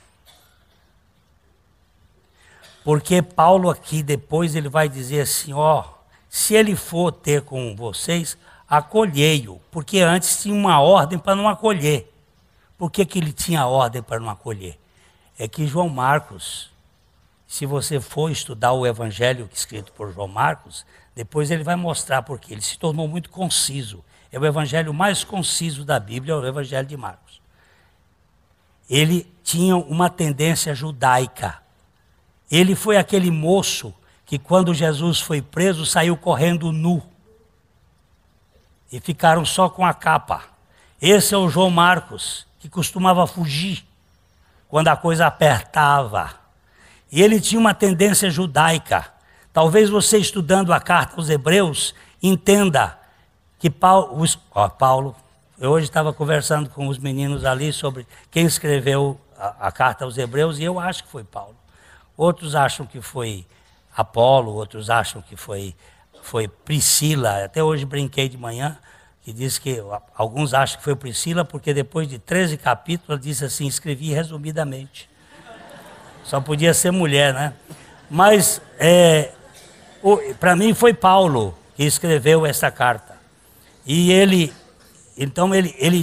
Porque Paulo aqui, depois ele vai dizer assim, se ele for ter com vocês, acolhei-o. Porque antes tinha uma ordem para não acolher. Por que ele tinha ordem para não acolher? É que João Marcos, se você for estudar o evangelho escrito por João Marcos, depois ele vai mostrar porque ele se tornou muito conciso. É o evangelho mais conciso da Bíblia, é o evangelho de Marcos. Ele tinha uma tendência judaica. Ele foi aquele moço que quando Jesus foi preso, saiu correndo nu. E ficaram só com a capa. Esse é o João Marcos, que costumava fugir quando a coisa apertava. E ele tinha uma tendência judaica. Talvez você estudando a carta aos Hebreus entenda que Paulo, eu hoje estava conversando com os meninos ali sobre quem escreveu a carta aos Hebreus, e eu acho que foi Paulo. Outros acham que foi Apolo, outros acham que foi Priscila. Até hoje brinquei de manhã, que diz que alguns acham que foi Priscila, porque depois de 13 capítulos, ela disse assim, escrevi resumidamente. Só podia ser mulher, né? Mas, para mim, foi Paulo que escreveu essa carta. E ele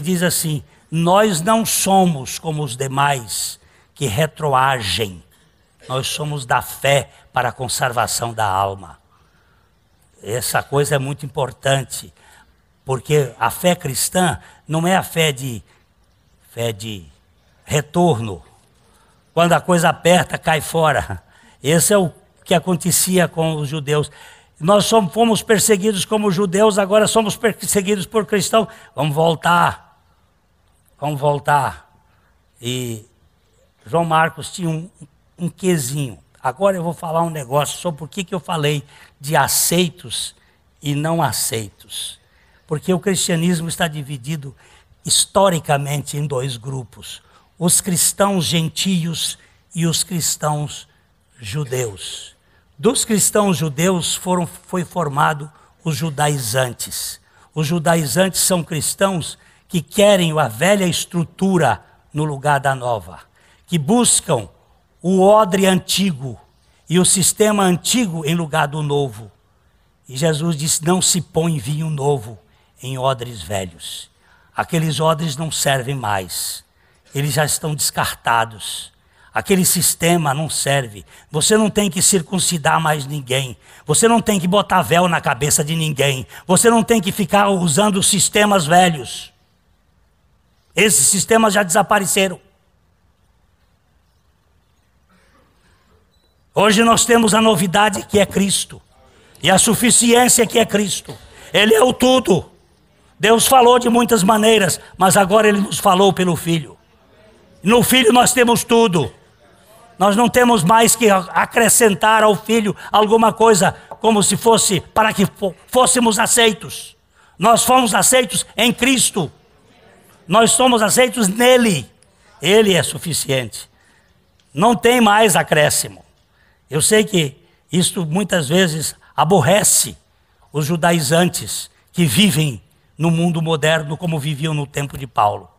diz assim, nós não somos como os demais que retroagem. Nós somos da fé para a conservação da alma. Essa coisa é muito importante, porque a fé cristã não é a fé de retorno. Quando a coisa aperta, cai fora. Esse é o que acontecia com os judeus. Nós fomos perseguidos como judeus, agora somos perseguidos por cristãos. Vamos voltar. E João Marcos tinha um quezinho. Agora eu vou falar um negócio sobre por que eu falei de aceitos e não aceitos. Porque o cristianismo está dividido historicamente em dois grupos. Os cristãos gentios e os cristãos judeus. Dos cristãos judeus foi formado os judaizantes. Os judaizantes são cristãos que querem a velha estrutura no lugar da nova, que buscam o odre antigo e o sistema antigo em lugar do novo. E Jesus disse, não se põe vinho novo em odres velhos. Aqueles odres não servem mais, eles já estão descartados. Aquele sistema não serve. Você não tem que circuncidar mais ninguém. Você não tem que botar véu na cabeça de ninguém. Você não tem que ficar usando sistemas velhos. Esses sistemas já desapareceram. Hoje nós temos a novidade que é Cristo. E a suficiência que é Cristo. Ele é o tudo. Deus falou de muitas maneiras, mas agora Ele nos falou pelo Filho. No Filho nós temos tudo. Nós não temos mais que acrescentar ao Filho alguma coisa como se fosse para que fôssemos aceitos. Nós fomos aceitos em Cristo. Nós somos aceitos nele. Ele é suficiente. Não tem mais acréscimo. Eu sei que isto muitas vezes aborrece os judaizantes que vivem no mundo moderno como viviam no tempo de Paulo.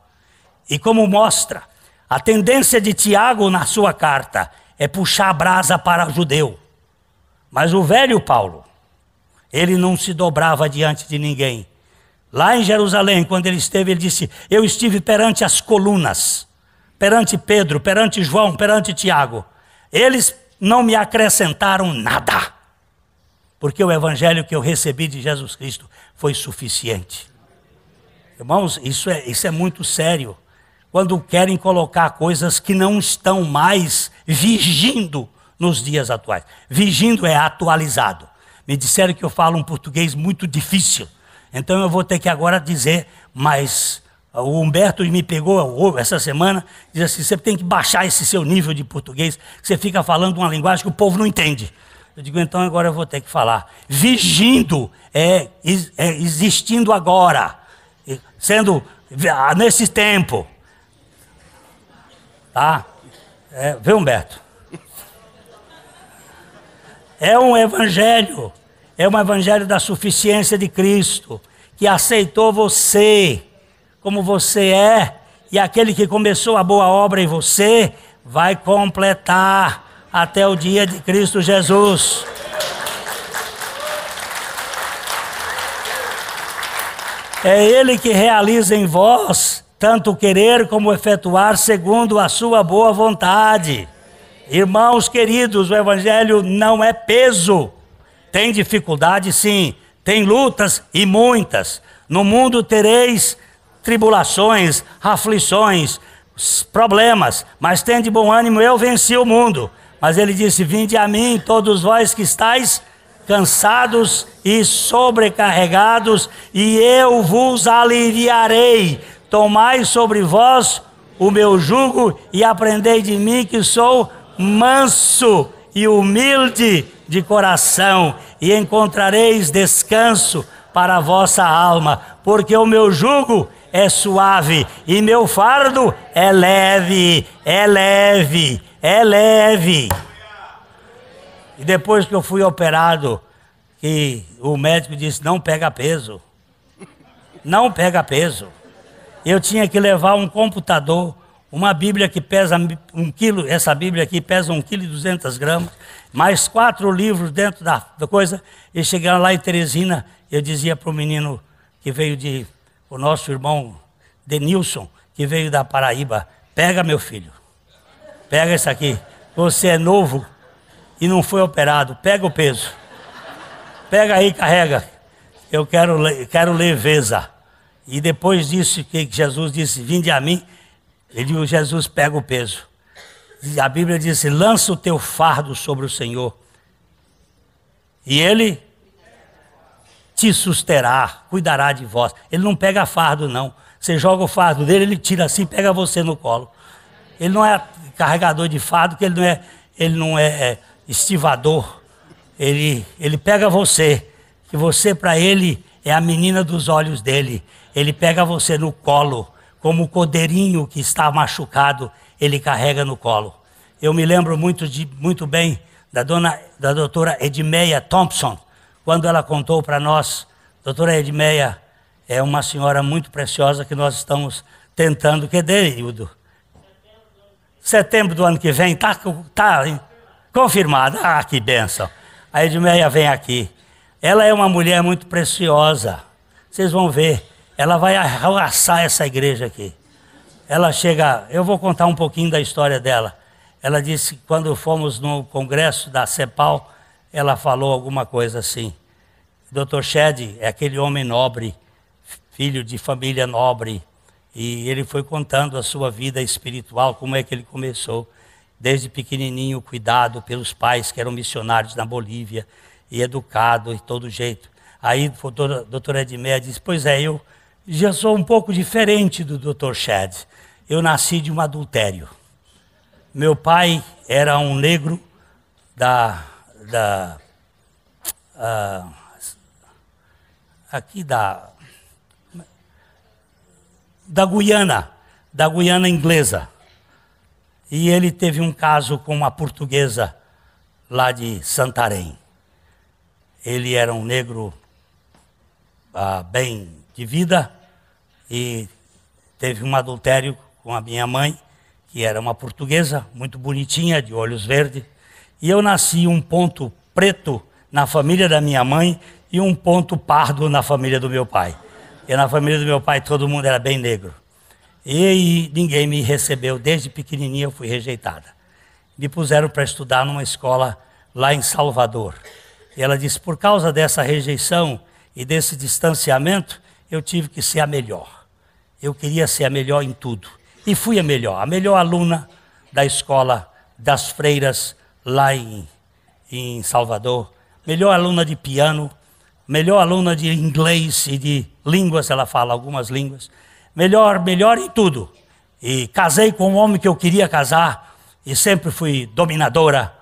E como mostra, a tendência de Tiago na sua carta é puxar a brasa para o judeu. Mas o velho Paulo, ele não se dobrava diante de ninguém. Lá em Jerusalém, quando ele esteve, ele disse, eu estive perante as colunas, perante Pedro, perante João, perante Tiago. Eles não me acrescentaram nada, porque o evangelho que eu recebi de Jesus Cristo foi suficiente. Irmãos, isso é muito sério. Quando querem colocar coisas que não estão mais vigindo nos dias atuais. Vigindo é atualizado. Me disseram que eu falo um português muito difícil, então eu vou ter que agora dizer, mas o Humberto me pegou essa semana, diz assim, você tem que baixar esse seu nível de português, que você fica falando uma linguagem que o povo não entende. Eu digo, então agora eu vou ter que falar. Vigindo é existindo agora, sendo nesse tempo. Tá? Vê, Humberto. É um evangelho da suficiência de Cristo, que aceitou você como você é, e aquele que começou a boa obra em você, vai completar até o dia de Cristo Jesus. É Ele que realiza em vós tanto querer como efetuar segundo a sua boa vontade. Irmãos queridos, o evangelho não é peso. Tem dificuldade, sim. Tem lutas e muitas. No mundo tereis tribulações, aflições, problemas. Mas tende bom ânimo, eu venci o mundo. Mas ele disse, vinde a mim, todos vós que estáis cansados e sobrecarregados, e eu vos aliviarei. Tomai sobre vós o meu jugo e aprendei de mim, que sou manso e humilde de coração, e encontrareis descanso para a vossa alma, porque o meu jugo é suave e meu fardo é leve, é leve, é leve. E depois que eu fui operado, que o médico disse, não pega peso, não pega peso. Eu tinha que levar um computador, uma Bíblia que pesa 1 quilo, essa Bíblia aqui pesa 1,2 kg, mais 4 livros dentro da coisa, e chegando lá em Teresina, eu dizia para o menino que veio o nosso irmão Denilson, que veio da Paraíba, pega meu filho, pega isso aqui, você é novo e não foi operado, pega o peso, pega aí, carrega, eu quero leveza. E depois disso que Jesus disse, vinde a mim, Jesus pega o peso. A Bíblia diz, lança o teu fardo sobre o Senhor, e Ele te susterá, cuidará de vós. Ele não pega fardo não, você joga o fardo dele, ele tira assim, pega você no colo. Ele não é carregador de fardo, que ele não é estivador. Ele pega você, que você para ele é a menina dos olhos dele. Ele pega você no colo, como o cordeirinho que está machucado, ele carrega no colo. Eu me lembro muito bem da doutora Edmeia Thompson, quando ela contou para nós. Doutora Edmeia é uma senhora muito preciosa que nós estamos tentando. Que período? Setembro do ano que vem, tá confirmada. Ah, que bênção. A Edmeia vem aqui. Ela é uma mulher muito preciosa. Vocês vão ver. Ela vai arrasar essa igreja aqui. Ela chega, eu vou contar um pouquinho da história dela. Ela disse que quando fomos no congresso da CEPAL, ela falou alguma coisa assim. Dr. Shedd é aquele homem nobre, filho de família nobre, e ele foi contando a sua vida espiritual, como é que ele começou. Desde pequenininho, cuidado pelos pais que eram missionários na Bolívia, e educado de todo jeito. Aí a doutora Edmeia disse, pois é, eu já sou um pouco diferente do Dr. Shedd. Eu nasci de um adultério. Meu pai era um negro da Guiana inglesa. E ele teve um caso com uma portuguesa lá de Santarém. Ele era um negro bem de vida e teve um adultério com a minha mãe, que era uma portuguesa, muito bonitinha, de olhos verdes. E eu nasci um ponto preto na família da minha mãe e um ponto pardo na família do meu pai. E na família do meu pai todo mundo era bem negro. E ninguém me recebeu, desde pequenininha eu fui rejeitada. Me puseram para estudar numa escola lá em Salvador. E ela disse, por causa dessa rejeição e desse distanciamento, eu tive que ser a melhor. Eu queria ser a melhor em tudo. E fui a melhor aluna da escola das freiras lá em Salvador. Melhor aluna de piano, melhor aluna de inglês e de línguas, ela fala algumas línguas. Melhor em tudo. E casei com um homem que eu queria casar e sempre fui dominadora.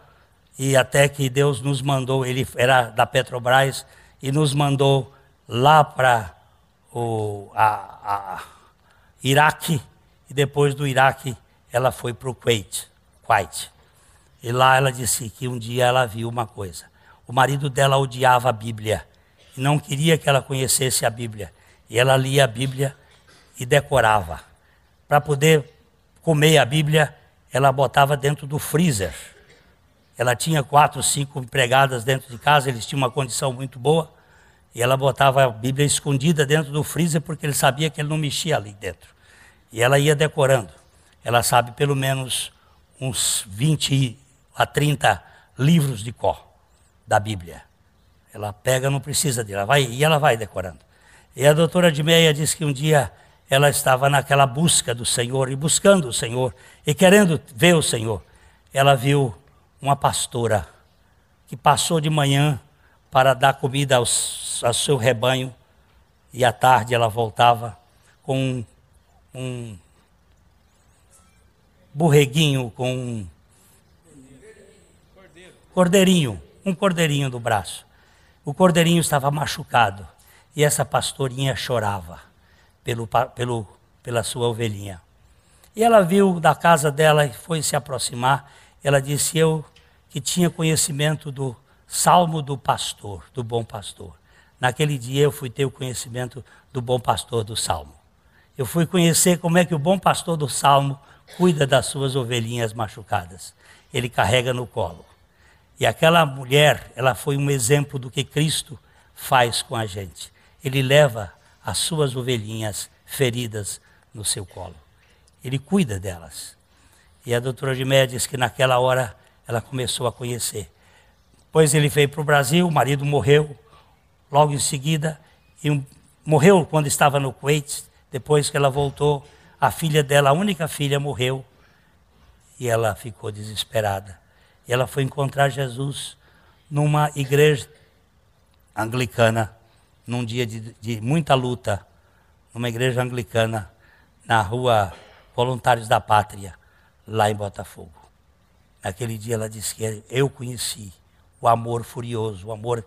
E até que Deus nos mandou, ele era da Petrobras, e nos mandou lá para o Iraque, e depois do Iraque ela foi para o Kuwait. E lá ela disse que um dia ela viu uma coisa. O marido dela odiava a Bíblia, e não queria que ela conhecesse a Bíblia. E ela lia a Bíblia e decorava. Para poder comer a Bíblia, ela botava dentro do freezer. Ela tinha 4, 5 empregadas dentro de casa, eles tinham uma condição muito boa, e ela botava a Bíblia escondida dentro do freezer, porque ele sabia que ele não mexia ali dentro. E ela ia decorando. Ela sabe pelo menos uns 20 a 30 livros de cor da Bíblia. Ela pega, não precisa dela, ela vai decorando. E a doutora Edmeia disse que um dia ela estava naquela busca do Senhor, e buscando o Senhor, e querendo ver o Senhor. Ela viu uma pastora que passou de manhã para dar comida ao seu rebanho, e à tarde ela voltava com um borreguinho, com um cordeirinho no braço. O cordeirinho estava machucado, e essa pastorinha chorava pela sua ovelhinha. E ela viu da casa dela e foi se aproximar. Ela disse: eu que tinha conhecimento do Salmo do pastor, do bom pastor. Naquele dia eu fui ter o conhecimento do bom pastor do Salmo. Eu fui conhecer como é que o bom pastor do Salmo cuida das suas ovelhinhas machucadas. Ele carrega no colo. E aquela mulher, ela foi um exemplo do que Cristo faz com a gente. Ele leva as suas ovelhinhas feridas no seu colo. Ele cuida delas. E a doutora Edmeia diz que naquela hora ela começou a conhecer. Depois ele veio para o Brasil, o marido morreu logo em seguida. E morreu quando estava no Kuwait. Depois que ela voltou, a filha dela, a única filha, morreu. E ela ficou desesperada. E ela foi encontrar Jesus numa igreja anglicana, num dia de muita luta, numa igreja anglicana, na rua Voluntários da Pátria, lá em Botafogo. Naquele dia ela disse que eu conheci o amor furioso, o amor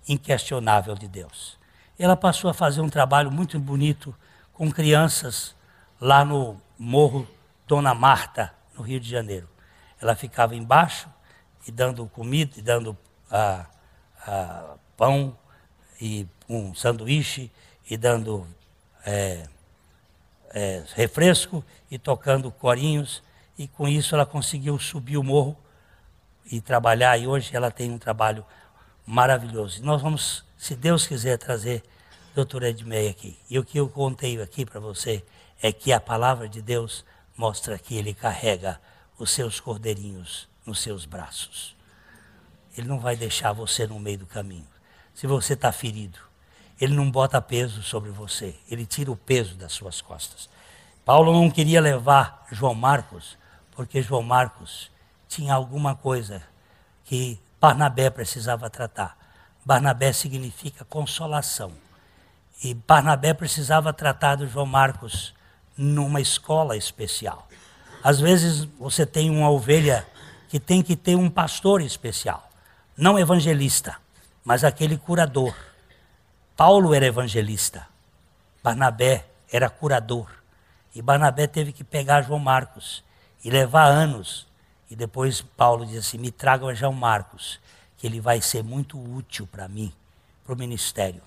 inquestionável de Deus. Ela passou a fazer um trabalho muito bonito com crianças lá no Morro Dona Marta, no Rio de Janeiro. Ela ficava embaixo e dando comida, e dando pão e um sanduíche e dando refresco e tocando corinhos. E com isso ela conseguiu subir o morro e trabalhar. E hoje ela tem um trabalho maravilhoso. E nós vamos, se Deus quiser, trazer a doutora Edmeia aqui. E o que eu contei aqui para você é que a palavra de Deus mostra que ele carrega os seus cordeirinhos nos seus braços. Ele não vai deixar você no meio do caminho. Se você está ferido, ele não bota peso sobre você. Ele tira o peso das suas costas. Paulo não queria levar João Marcos, porque João Marcos tinha alguma coisa que Barnabé precisava tratar. Barnabé significa consolação. E Barnabé precisava tratar do João Marcos numa escola especial. Às vezes você tem uma ovelha que tem que ter um pastor especial. Não evangelista, mas aquele curador. Paulo era evangelista. Barnabé era curador. E Barnabé teve que pegar João Marcos e levar anos. E depois Paulo diz assim: me traga João Marcos, que ele vai ser muito útil para mim, para o ministério.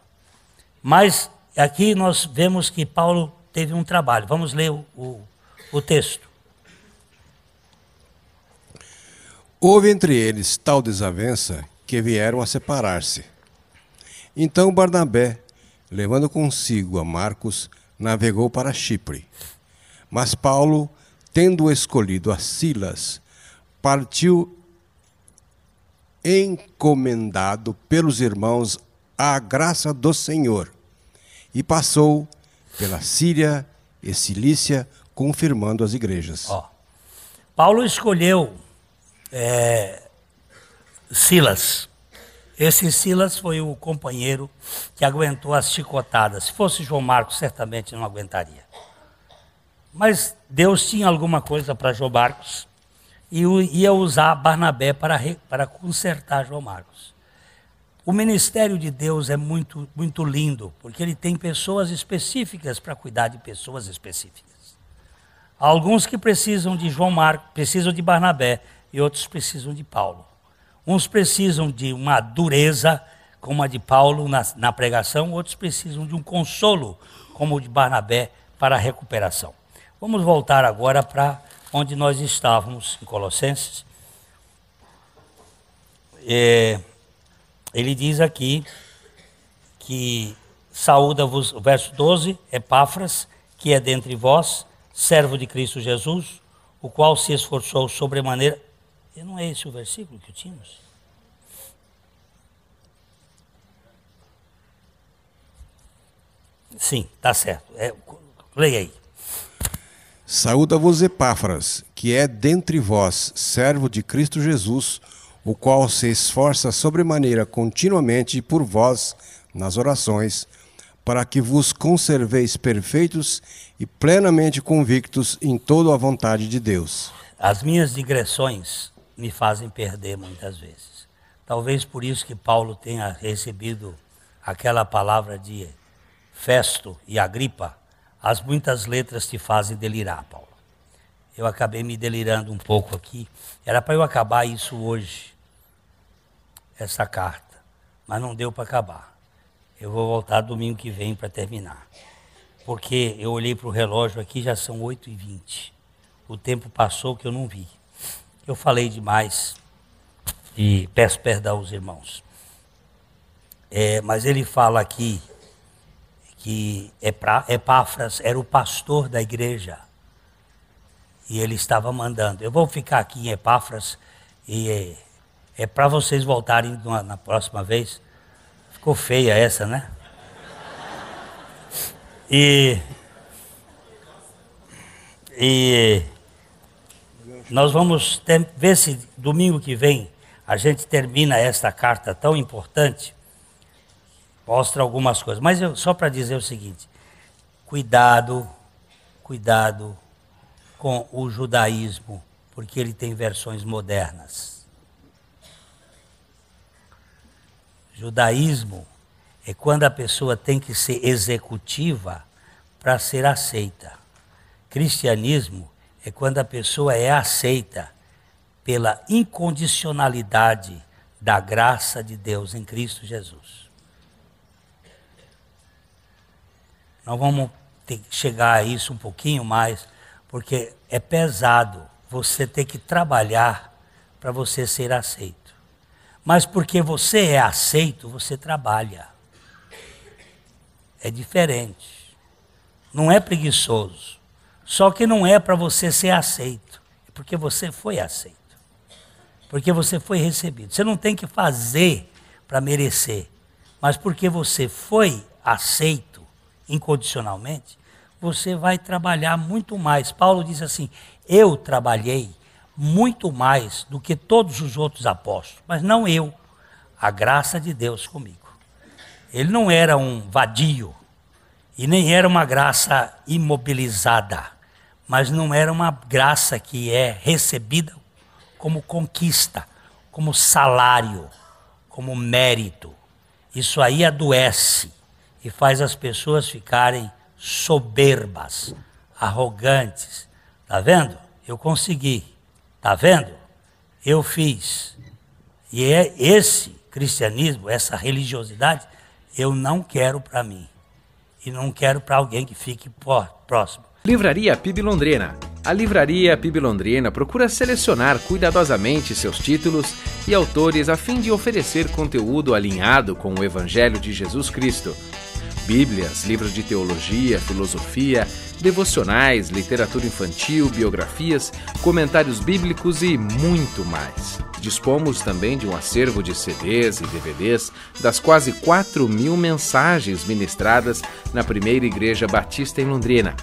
Mas aqui nós vemos que Paulo teve um trabalho. Vamos ler o texto. Houve entre eles tal desavença que vieram a separar-se. Então Barnabé, levando consigo a Marcos, navegou para Chipre. Mas Paulo, tendo escolhido a Silas, partiu encomendado pelos irmãos à graça do Senhor, e passou pela Síria e Cilícia, confirmando as igrejas. Paulo escolheu Silas. Esse Silas foi o companheiro que aguentou as chicotadas. Se fosse João Marcos, certamente não aguentaria. Mas Deus tinha alguma coisa para João Marcos e ia usar Barnabé para consertar João Marcos. O ministério de Deus é muito, muito lindo, porque ele tem pessoas específicas para cuidar de pessoas específicas. Há alguns que precisam de João Marcos, precisam de Barnabé, e outros precisam de Paulo. Uns precisam de uma dureza, como a de Paulo na pregação, outros precisam de um consolo, como o de Barnabé, para a recuperação. Vamos voltar agora para onde nós estávamos, em Colossenses. Ele diz aqui que saúda-vos, o verso 12, Epáfras, que é dentre vós, servo de Cristo Jesus, o qual se esforçou sobremaneira. E não é esse o versículo que tínhamos? Sim, está certo. Leia aí. Saúda-vos Epáfras, que é dentre vós, servo de Cristo Jesus, o qual se esforça sobremaneira continuamente por vós nas orações, para que vos conserveis perfeitos e plenamente convictos em toda a vontade de Deus. As minhas digressões me fazem perder muitas vezes. Talvez por isso que Paulo tenha recebido aquela palavra de Festo e Agripa, as muitas letras te fazem delirar, Paulo. Eu acabei me delirando um pouco aqui. Era para eu acabar isso hoje, essa carta, mas não deu para acabar. Eu vou voltar domingo que vem para terminar. Porque eu olhei para o relógio aqui, já são 8h20. O tempo passou que eu não vi. Eu falei demais e peço perdão aos irmãos. Mas ele fala aqui que Epáfras era o pastor da igreja. E ele estava mandando. Eu vou ficar aqui em Epáfras e é para vocês voltarem na próxima vez. Ficou feia essa, né? E nós vamos ver se domingo que vem a gente termina esta carta tão importante. Mostra algumas coisas. Mas só para dizer o seguinte: cuidado com o judaísmo, porque ele tem versões modernas. Judaísmo é quando a pessoa tem que ser executiva para ser aceita. Cristianismo é quando a pessoa é aceita pela incondicionalidade da graça de Deus em Cristo Jesus. Nós vamos ter que chegar a isso um pouquinho mais, porque é pesado você ter que trabalhar para você ser aceito. Mas porque você é aceito, você trabalha. É diferente. Não é preguiçoso. Só que não é para você ser aceito. É porque você foi aceito. Porque você foi recebido. Você não tem que fazer para merecer. Mas porque você foi aceito incondicionalmente, você vai trabalhar muito mais. Paulo diz assim: eu trabalhei muito mais do que todos os outros apóstolos. Mas não eu. A graça de Deus comigo. Ele não era um vadio. E nem era uma graça imobilizada, mas não era uma graça que é recebida como conquista, como salário, como mérito. Isso aí adoece e faz as pessoas ficarem soberbas, arrogantes. Tá vendo? Eu consegui. Tá vendo? Eu fiz. E é esse cristianismo, essa religiosidade, eu não quero para mim. E não quero para alguém que fique próximo. Livraria PIB Londrina. A Livraria PIB Londrina procura selecionar cuidadosamente seus títulos e autores a fim de oferecer conteúdo alinhado com o Evangelho de Jesus Cristo. Bíblias, livros de teologia, filosofia, devocionais, literatura infantil, biografias, comentários bíblicos e muito mais. Dispomos também de um acervo de CDs e DVDs das quase 4.000 mensagens ministradas na primeira Igreja Batista em Londrina.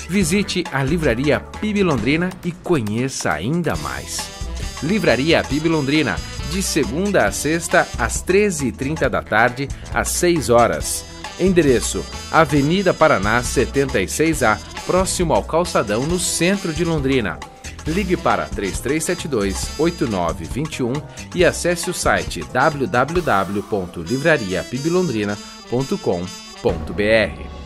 Visite a Livraria PIB Londrina e conheça ainda mais. Livraria PIB Londrina, de segunda a sexta, às 13h30 da tarde, às 6 horas. Endereço: Avenida Paraná 76A, próximo ao Calçadão, no centro de Londrina. Ligue para 3372-8921 e acesse o site www.livrariapiblondrina.com.br.